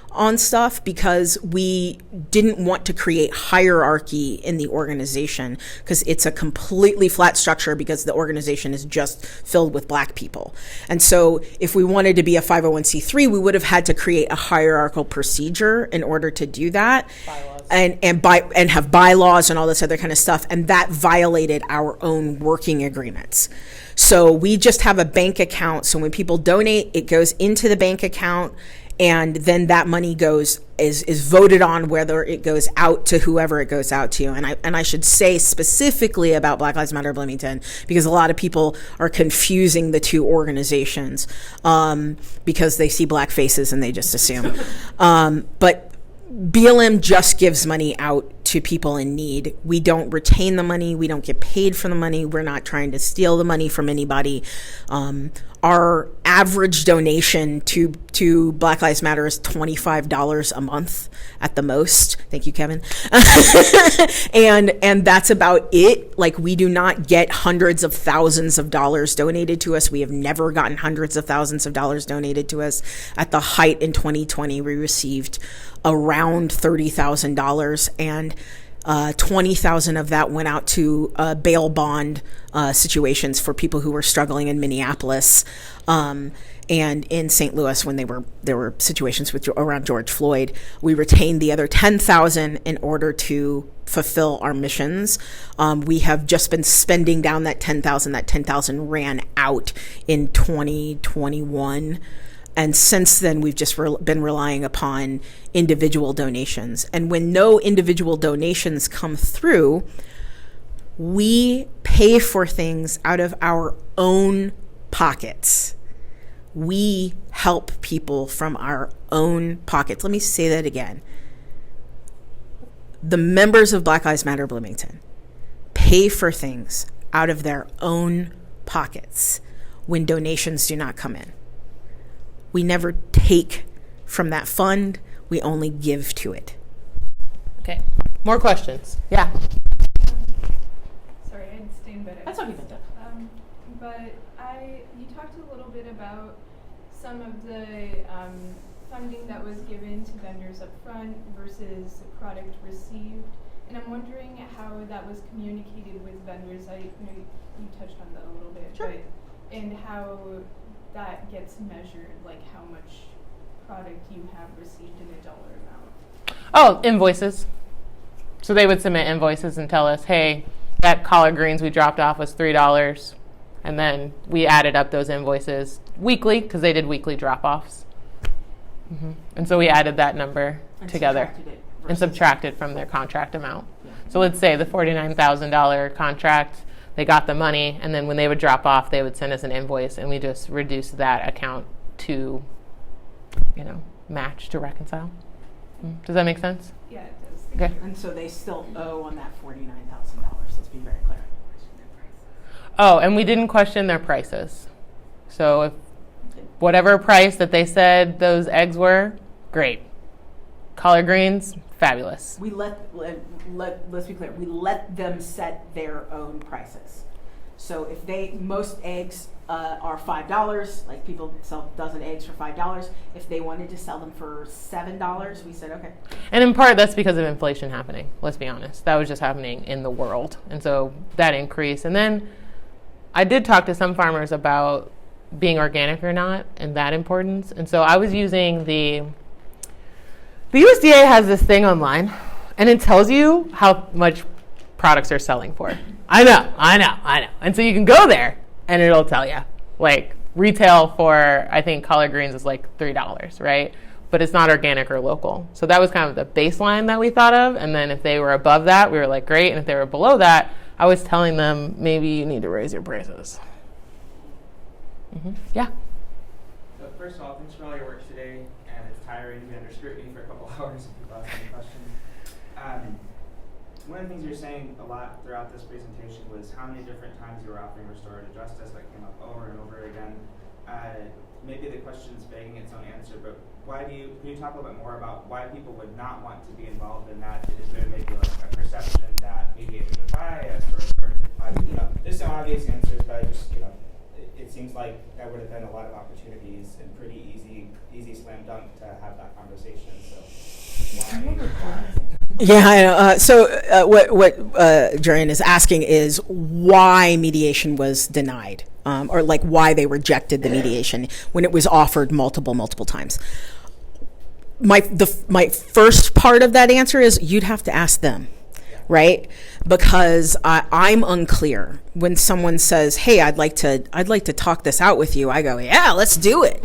on stuff because we didn't want to create hierarchy in the organization, because it's a completely flat structure because the organization is just filled with Black people. And so if we wanted to be a 501c3, we would have had to create a hierarchical procedure in order to do that. Bylaws. And have bylaws and all this other kind of stuff, and that violated our own working agreements. So we just have a bank account. So when people donate, it goes into the bank account, and then that money is voted on whether it goes out to whoever it goes out to. And I should say specifically about Black Lives Matter Bloomington, because a lot of people are confusing the two organizations because they see Black faces and they just assume. But BLM just gives money out to people in need. We don't retain the money. We don't get paid for the money. We're not trying to steal the money from anybody. Our average donation to Black Lives Matter is $25 a month at the most. Thank you, Kevin. and that's about it. Like, we do not get hundreds of thousands of dollars donated to us. We have never gotten hundreds of thousands of dollars donated to us. At the height in 2020, we received around $30,000, and $20,000 of that went out to bail bond situations for people who were struggling in Minneapolis and in St. Louis when there were situations around George Floyd. We retained the other $10,000 in order to fulfill our missions. We have just been spending down that $10,000. That $10,000 ran out in 2021. And since then, we've just been relying upon individual donations. And when no individual donations come through, we pay for things out of our own pockets. We help people from our own pockets. Let me say that again. The members of Black Lives Matter Bloomington pay for things out of their own pockets when donations do not come in. We never take from that fund. We only give to it. Okay. More questions? Yeah. Sorry, I stand better. That's okay, Linda. But you talked a little bit about some of the funding that was given to vendors up front versus product received. And I'm wondering how that was communicated with vendors. I know you touched on that a little bit. Sure. And how that gets measured, like how much product you have received in a dollar amount. Oh, invoices. So they would submit invoices and tell us, hey, that collard greens we dropped off was $3. And then we added up those invoices weekly, because they did weekly drop-offs. Mm-hmm. And so we added that number together and subtracted from their contract amount. Yeah. So let's say the $49,000 contract, they got the money, and then when they would drop off, they would send us an invoice, and we just reduced that account to, match, to reconcile. Does that make sense? Yeah, it does. Okay. And so they still owe on that $49,000. Let's be very clear. Oh, and we didn't question their prices. So if whatever price that they said those eggs were, great. Collard greens, fabulous. We let's be clear. We let them set their own prices. So if most eggs are $5, like people sell a dozen eggs for $5. If they wanted to sell them for $7, we said okay. And in part, that's because of inflation happening. Let's be honest. That was just happening in the world. And so that increased. And then I did talk to some farmers about being organic or not and that importance. And so I was using the USDA has this thing online, and it tells you how much products are selling for. I know. And so you can go there, and it'll tell you. Like, retail for, I think, collard greens is like $3, right? But it's not organic or local. So that was kind of the baseline that we thought of. And then if they were above that, we were like, great. And if they were below that, I was telling them, maybe you need to raise your prices. Mm-hmm. Yeah? So first of all, thanks for all your work today. And it's tiring to be under scrutiny for a couple hours if you've asked any questions. one of the things you were saying a lot throughout this presentation was how many different times you were offering restorative justice. That came up over and over again. Maybe the question is begging its own answer, but can you talk a little bit more about why people would not want to be involved in that? Is there maybe like a perception that mediators are biased, or there's some obvious answers, but it seems like there would have been a lot of opportunities and pretty easy slam dunk to have that conversation. So why? Yeah, I know. So what Jurian is asking is why mediation was denied, or like why they rejected the mediation when it was offered multiple times. My first part of that answer is you'd have to ask them, right? Because I'm unclear when someone says, "Hey, I'd like to talk this out with you." I go, "Yeah, let's do it."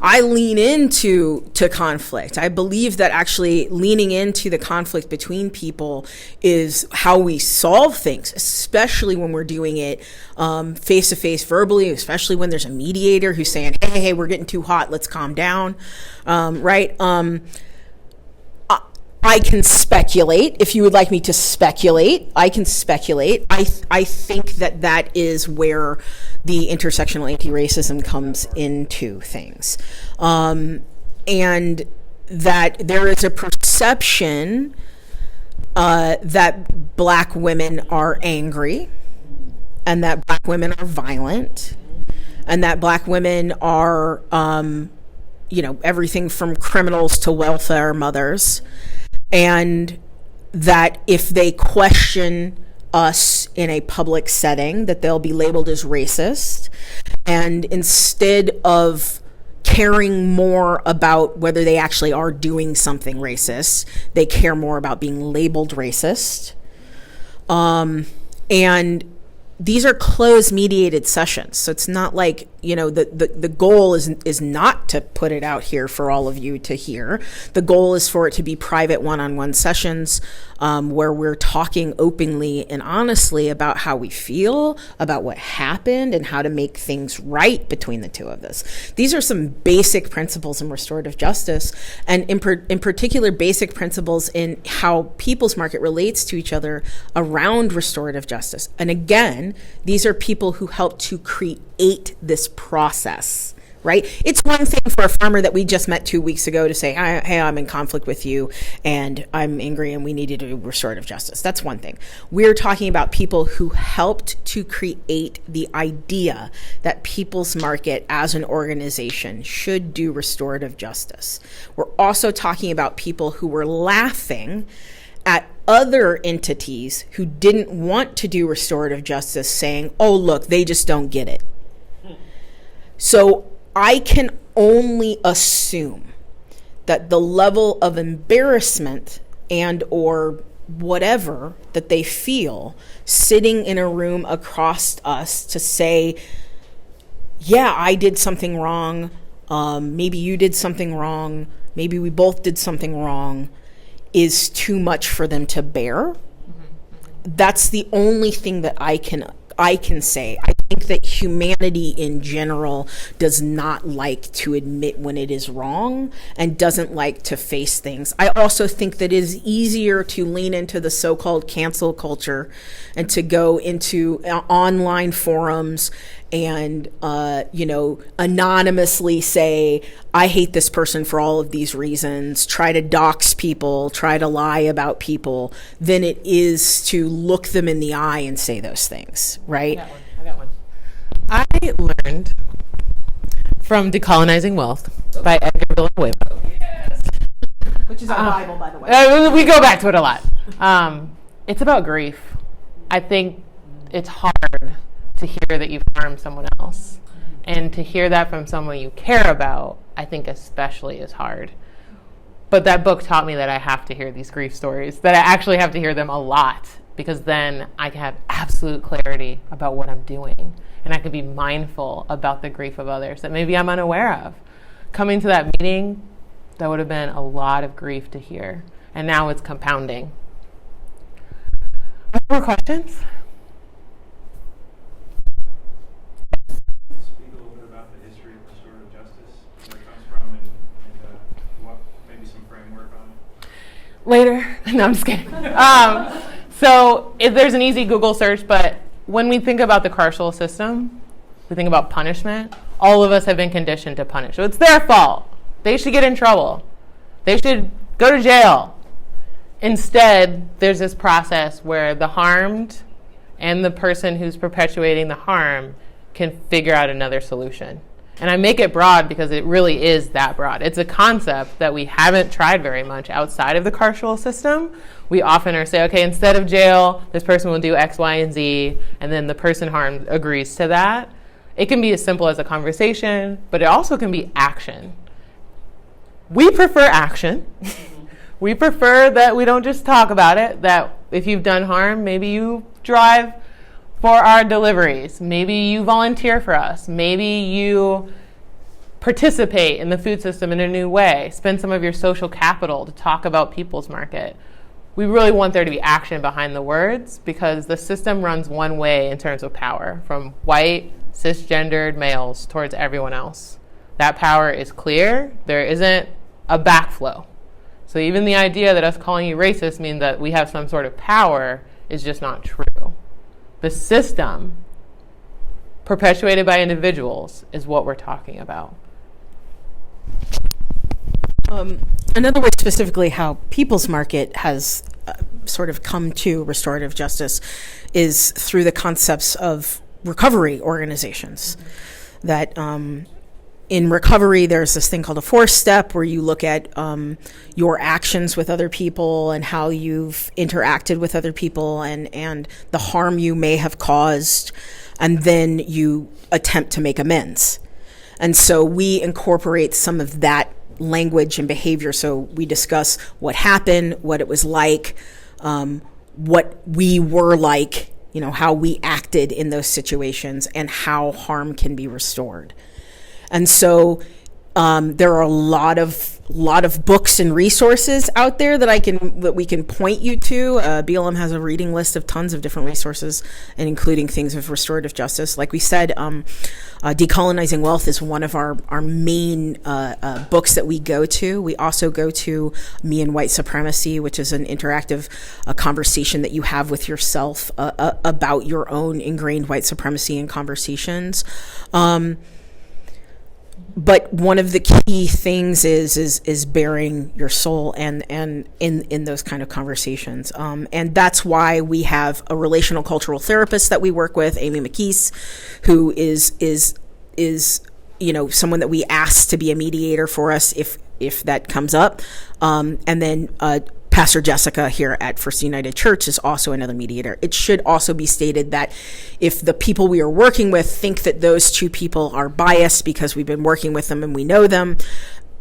I lean into conflict. I believe that actually leaning into the conflict between people is how we solve things, especially when we're doing it face to face, verbally. Especially when there's a mediator who's saying, "Hey, we're getting too hot. Let's calm down." Right? I can speculate. If you would like me to speculate, I can speculate. I think that is where the intersectional anti-racism comes into things. And that there is a perception that Black women are angry, and that Black women are violent, and that Black women are, everything from criminals to welfare mothers. And that if they question us in a public setting, that they'll be labeled as racist. And instead of caring more about whether they actually are doing something racist, they care more about being labeled racist. And these are closed mediated sessions. So it's not like, the goal is not to put it out here for all of you to hear. The goal is for it to be private one-on-one sessions where we're talking openly and honestly about how we feel, about what happened, and how to make things right between the two of us. These are some basic principles in restorative justice, and in particular, basic principles in how people's market relates to each other around restorative justice. And again, these are people who help to create this process, right? It's one thing for a farmer that we just met 2 weeks ago to say, hey, I'm in conflict with you and I'm angry and we need to do restorative justice. That's one thing. We're talking about people who helped to create the idea that People's Market as an organization should do restorative justice. We're also talking about people who were laughing at other entities who didn't want to do restorative justice, saying, "Oh, look, they just don't get it." So I can only assume that the level of embarrassment and or whatever that they feel sitting in a room across us to say, "Yeah, I did something wrong. Maybe you did something wrong. Maybe we both did something wrong," is too much for them to bear. That's the only thing that I can say. I think that humanity in general does not like to admit when it is wrong and doesn't like to face things. I also think that it is easier to lean into the so-called cancel culture and to go into online forums and, anonymously say, "I hate this person for all of these reasons," try to dox people, try to lie about people, than it is to look them in the eye and say those things, right? I got one. I learned from Decolonizing Wealth by Edgar Villanueva. Which is our Bible, by the way. We go back to it a lot. It's about grief. I think it's hard to hear that you've harmed someone else. And to hear that from someone you care about, I think especially is hard. But that book taught me that I have to hear these grief stories, that I actually have to hear them a lot, because then I can have absolute clarity about what I'm doing. And I can be mindful about the grief of others that maybe I'm unaware of. Coming to that meeting, that would have been a lot of grief to hear. And now it's compounding. More questions? Speak a little bit about the history of restorative justice, where it comes from, and what maybe some framework on it. Later. No, I'm just kidding. So if there's an easy Google search, but when we think about the carceral system, we think about punishment. All of us have been conditioned to punish. So it's their fault. They should get in trouble. They should go to jail. Instead, there's this process where the harmed and the person who's perpetuating the harm can figure out another solution. And I make it broad because it really is that broad. It's a concept that we haven't tried very much outside of the carceral system. We often are say, okay, instead of jail, this person will do X, Y, and Z, and then the person harmed agrees to that. It can be as simple as a conversation, but it also can be action. We prefer action. We prefer that we don't just talk about it, that if you've done harm, maybe you drive for our deliveries. Maybe you volunteer for us. Maybe you participate in the food system in a new way. Spend some of your social capital to talk about People's Market. We really want there to be action behind the words because the system runs one way in terms of power, from white, cisgendered males towards everyone else. That power is clear. There isn't a backflow. So even the idea that us calling you racist means that we have some sort of power is just not true. The system perpetuated by individuals is what we're talking about. Another way specifically how People's Market has sort of come to restorative justice is through the concepts of recovery organizations. That in recovery, there's this thing called a 4-step where you look at your actions with other people and how you've interacted with other people and the harm you may have caused, and then you attempt to make amends. And so we incorporate some of that language and behavior. So we discuss what happened, what it was like, what we were like, how we acted in those situations, and how harm can be restored. And so there are a lot of books and resources out there that we can point you to. BLM has a reading list of tons of different resources, and including things of restorative justice. Like we said, Decolonizing Wealth is one of our main books that we go to. We also go to Me and White Supremacy, which is an interactive conversation that you have with yourself about your own ingrained white supremacy in conversations. But one of the key things is bearing your soul and in those kind of conversations. And that's why we have a relational cultural therapist that we work with, Amy McKees, who is someone that we ask to be a mediator for us if that comes up. And then Pastor Jessica here at First United Church is also another mediator. It should also be stated that if the people we are working with think that those two people are biased because we've been working with them and we know them,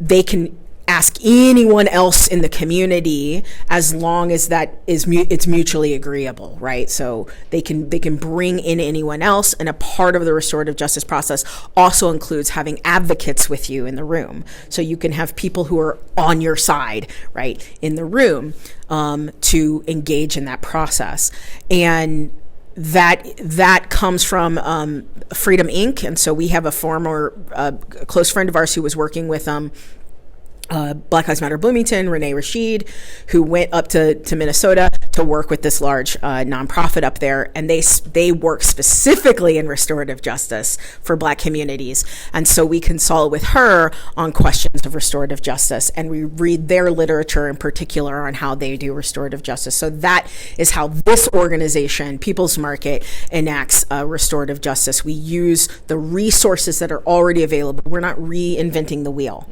they can ask anyone else in the community as long as that is it's mutually agreeable, right? So they can bring in anyone else, and a part of the restorative justice process also includes having advocates with you in the room. So you can have people who are on your side, right, in the room to engage in that process. And that comes from Freedom Inc. And so we have a former close friend of ours who was working with Black Lives Matter Bloomington, Renee Rashid, who went up to Minnesota to work with this large nonprofit up there, and they work specifically in restorative justice for Black communities. And so we consult with her on questions of restorative justice, and we read their literature in particular on how they do restorative justice. So that is how this organization, People's Market, enacts restorative justice. We use the resources that are already available. We're not reinventing the wheel.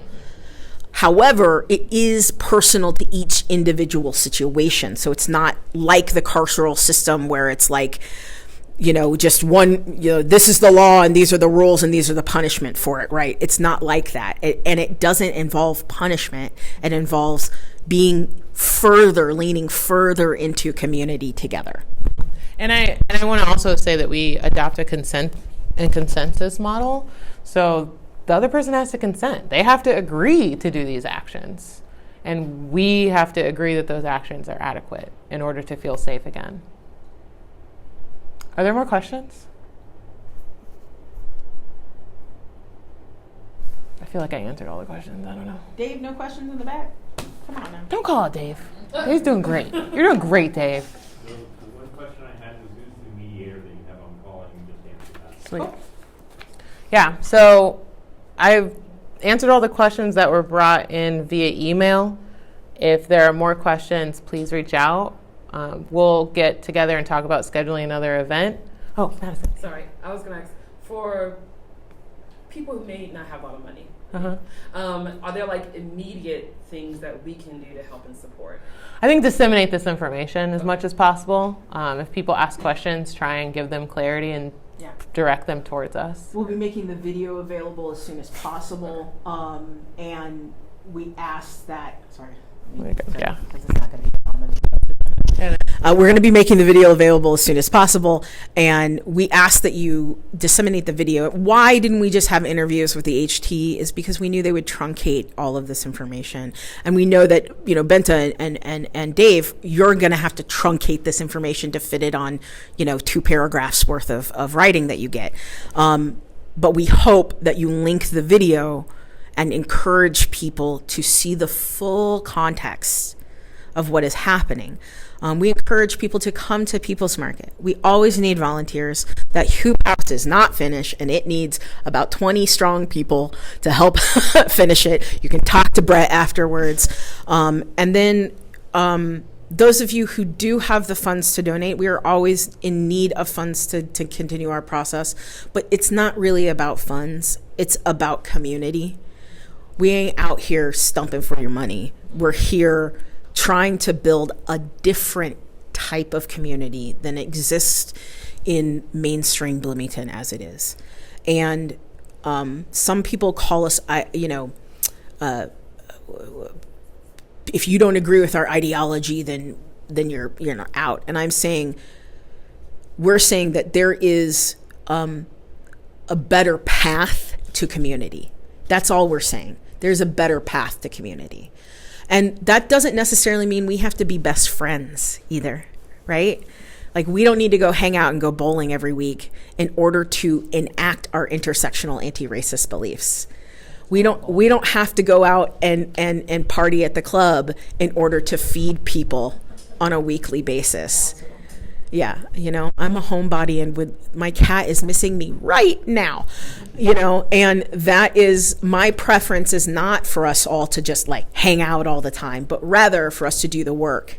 However, it is personal to each individual situation. So it's not like the carceral system where it's like, just one, this is the law and these are the rules and these are the punishment for it, right? It's not like that. And it doesn't involve punishment. It involves leaning further into community together. And I want to also say that we adopt a consent and consensus model. So the other person has to consent. They have to agree to do these actions. And we have to agree that those actions are adequate in order to feel safe again. Are there more questions? I feel like I answered all the questions. I don't know. Dave, no questions in the back? Come on now. Don't call it Dave. Dave's doing great. You're doing great, Dave. Sweet. Yeah, so I've answered all the questions that were brought in via email. If there are more questions, please reach out. We'll get together and talk about scheduling another event. Oh, Madison. Sorry, I was going to ask, for people who may not have a lot of money, are there like immediate things that we can do to help and support? I think disseminate this information as much as possible. If people ask questions, try and give them clarity and direct them towards us. We'll be making the video available as soon as possible, and we ask that. Sorry. Yeah. Because it's not going to be on the video. We're going to be making the video available as soon as possible, and we ask that you disseminate the video. Why didn't we just have interviews with the HT? Is because we knew they would truncate all of this information, and we know that, you know, Benta and Dave, you're going to have to truncate this information to fit it on, you know, 2 paragraphs worth of writing that you get. But we hope that you link the video and encourage people to see the full context of what is happening. We encourage people to come to People's Market. We always need volunteers. That hoop house is not finished, and it needs about 20 strong people to help finish it. You can talk to Brett afterwards. And then those of you who do have the funds to donate, we are always in need of funds to continue our process. But it's not really about funds. It's about community. We ain't out here stumping for your money. We're here trying to build a different type of community than exists in mainstream Bloomington as it is. And some people call us, if you don't agree with our ideology, then you're not out. And we're saying that there is a better path to community. That's all we're saying. There's a better path to community. And that doesn't necessarily mean we have to be best friends either, right? Like, we don't need to go hang out and go bowling every week in order to enact our intersectional anti-racist beliefs. We don't have to go out and party at the club in order to feed people on a weekly basis. Yeah, you know, I'm a homebody, and my cat is missing me right now, you know, and that is, my preference is not for us all to just like hang out all the time, but rather for us to do the work,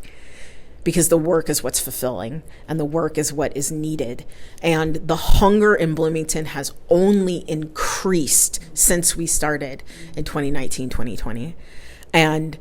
because the work is what's fulfilling and the work is what is needed. And the hunger in Bloomington has only increased since we started in 2019, 2020. And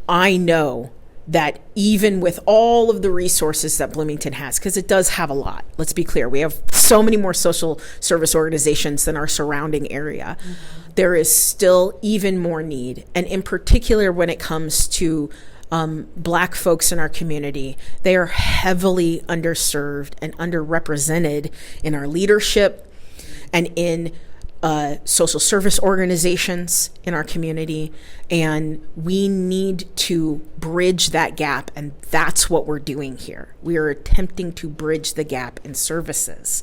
I know that even with all of the resources that Bloomington has, because it does have a lot, let's be clear, we have so many more social service organizations than our surrounding area. Mm-hmm. There is still even more need. And in particular, when it comes to Black folks in our community, they are heavily underserved and underrepresented in our leadership and in social service organizations in our community, and we need to bridge that gap, and that's what we're doing here. We are attempting to bridge the gap in services.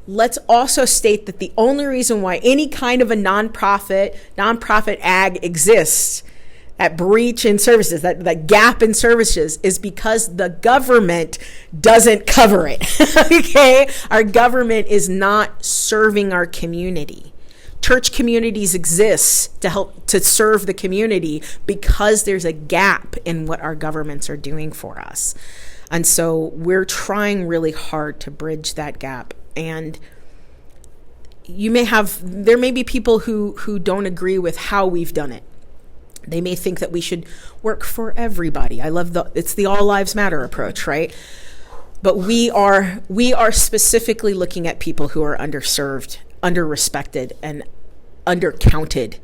Let's also state that the only reason why any kind of a nonprofit ag exists, at breach in services, that gap in services, is because the government doesn't cover it. Okay? Our government is not serving our community. Church communities exist to help to serve the community because there's a gap in what our governments are doing for us. And so we're trying really hard to bridge that gap. And there may be people who don't agree with how we've done it. They may think that we should work for everybody. I love it's the all lives matter approach, right? But we are specifically looking at people who are underserved, underrespected, and undercounted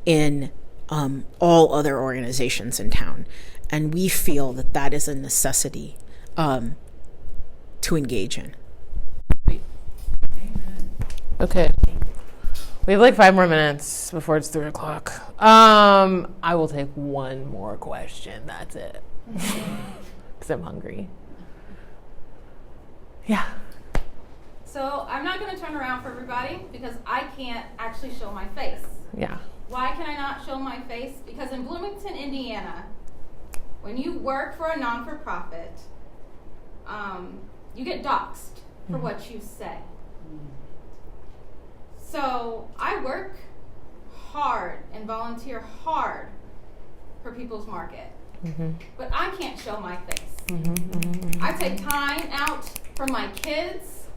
in all other organizations in town. And we feel that is a necessity to engage in. Okay. We have like 5 more minutes before it's 3 o'clock. I will take one more question. That's it. Because I'm hungry. Yeah. So I'm not going to turn around for everybody because I can't actually show my face. Yeah. Why can I not show my face? Because in Bloomington, Indiana, when you work for a non-for-profit, you get doxxed for what you say. So I work hard and volunteer hard for People's Market, but I can't show my face. I take time out from my kids,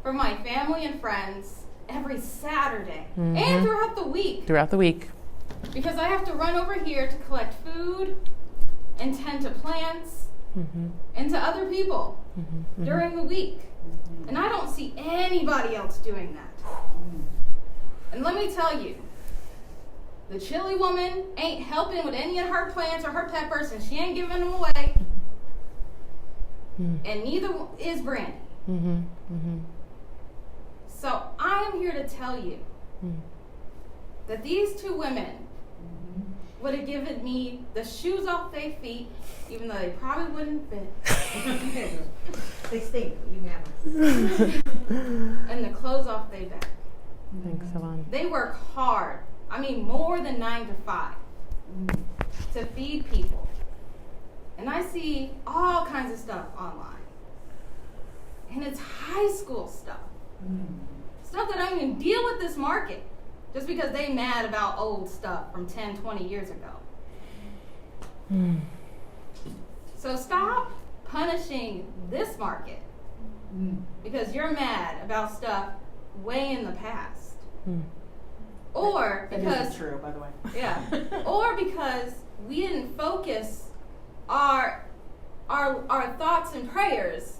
from my family and friends every Saturday and throughout the week. Throughout the week. Because I have to run over here to collect food and tend to plants and to other people during the week. And I don't see anybody else doing that. And let me tell you, the chili woman ain't helping with any of her plants or her peppers, and she ain't giving them away. And neither is Brandy. So I am here to tell you that these two women would have given me the shoes off their feet, even though they probably wouldn't fit. They stink. You can have them. And the clothes off their back. Thanks, Savon. They work hard. I mean, more than 9 to 5 to feed people. And I see all kinds of stuff online. And it's high school stuff. Stuff that don't even deal with this market. Just because they mad about old stuff from 10, 20 years ago. So stop punishing this market because you're mad about stuff way in the past. Or That because isn't true, by the way. yeah. Or because we didn't focus our thoughts and prayers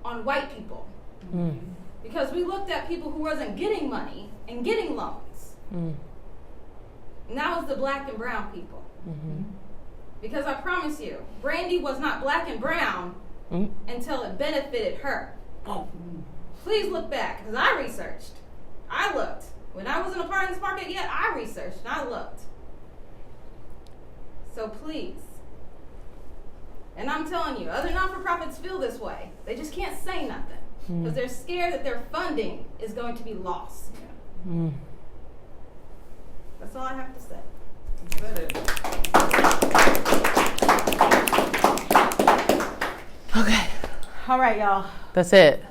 on white people. Because we looked at people who wasn't getting money and getting loans. And that was the black and brown people. Because I promise you, Brandy was not black and brown until it benefited her. Please look back, because I researched. I looked. When I wasn't a part of this market yet, I researched and I looked. So please. And I'm telling you, other non-for-profits feel this way. They just can't say nothing. Because they're scared that their funding is going to be lost. That's all I have to say. Okay. All right, y'all. That's it.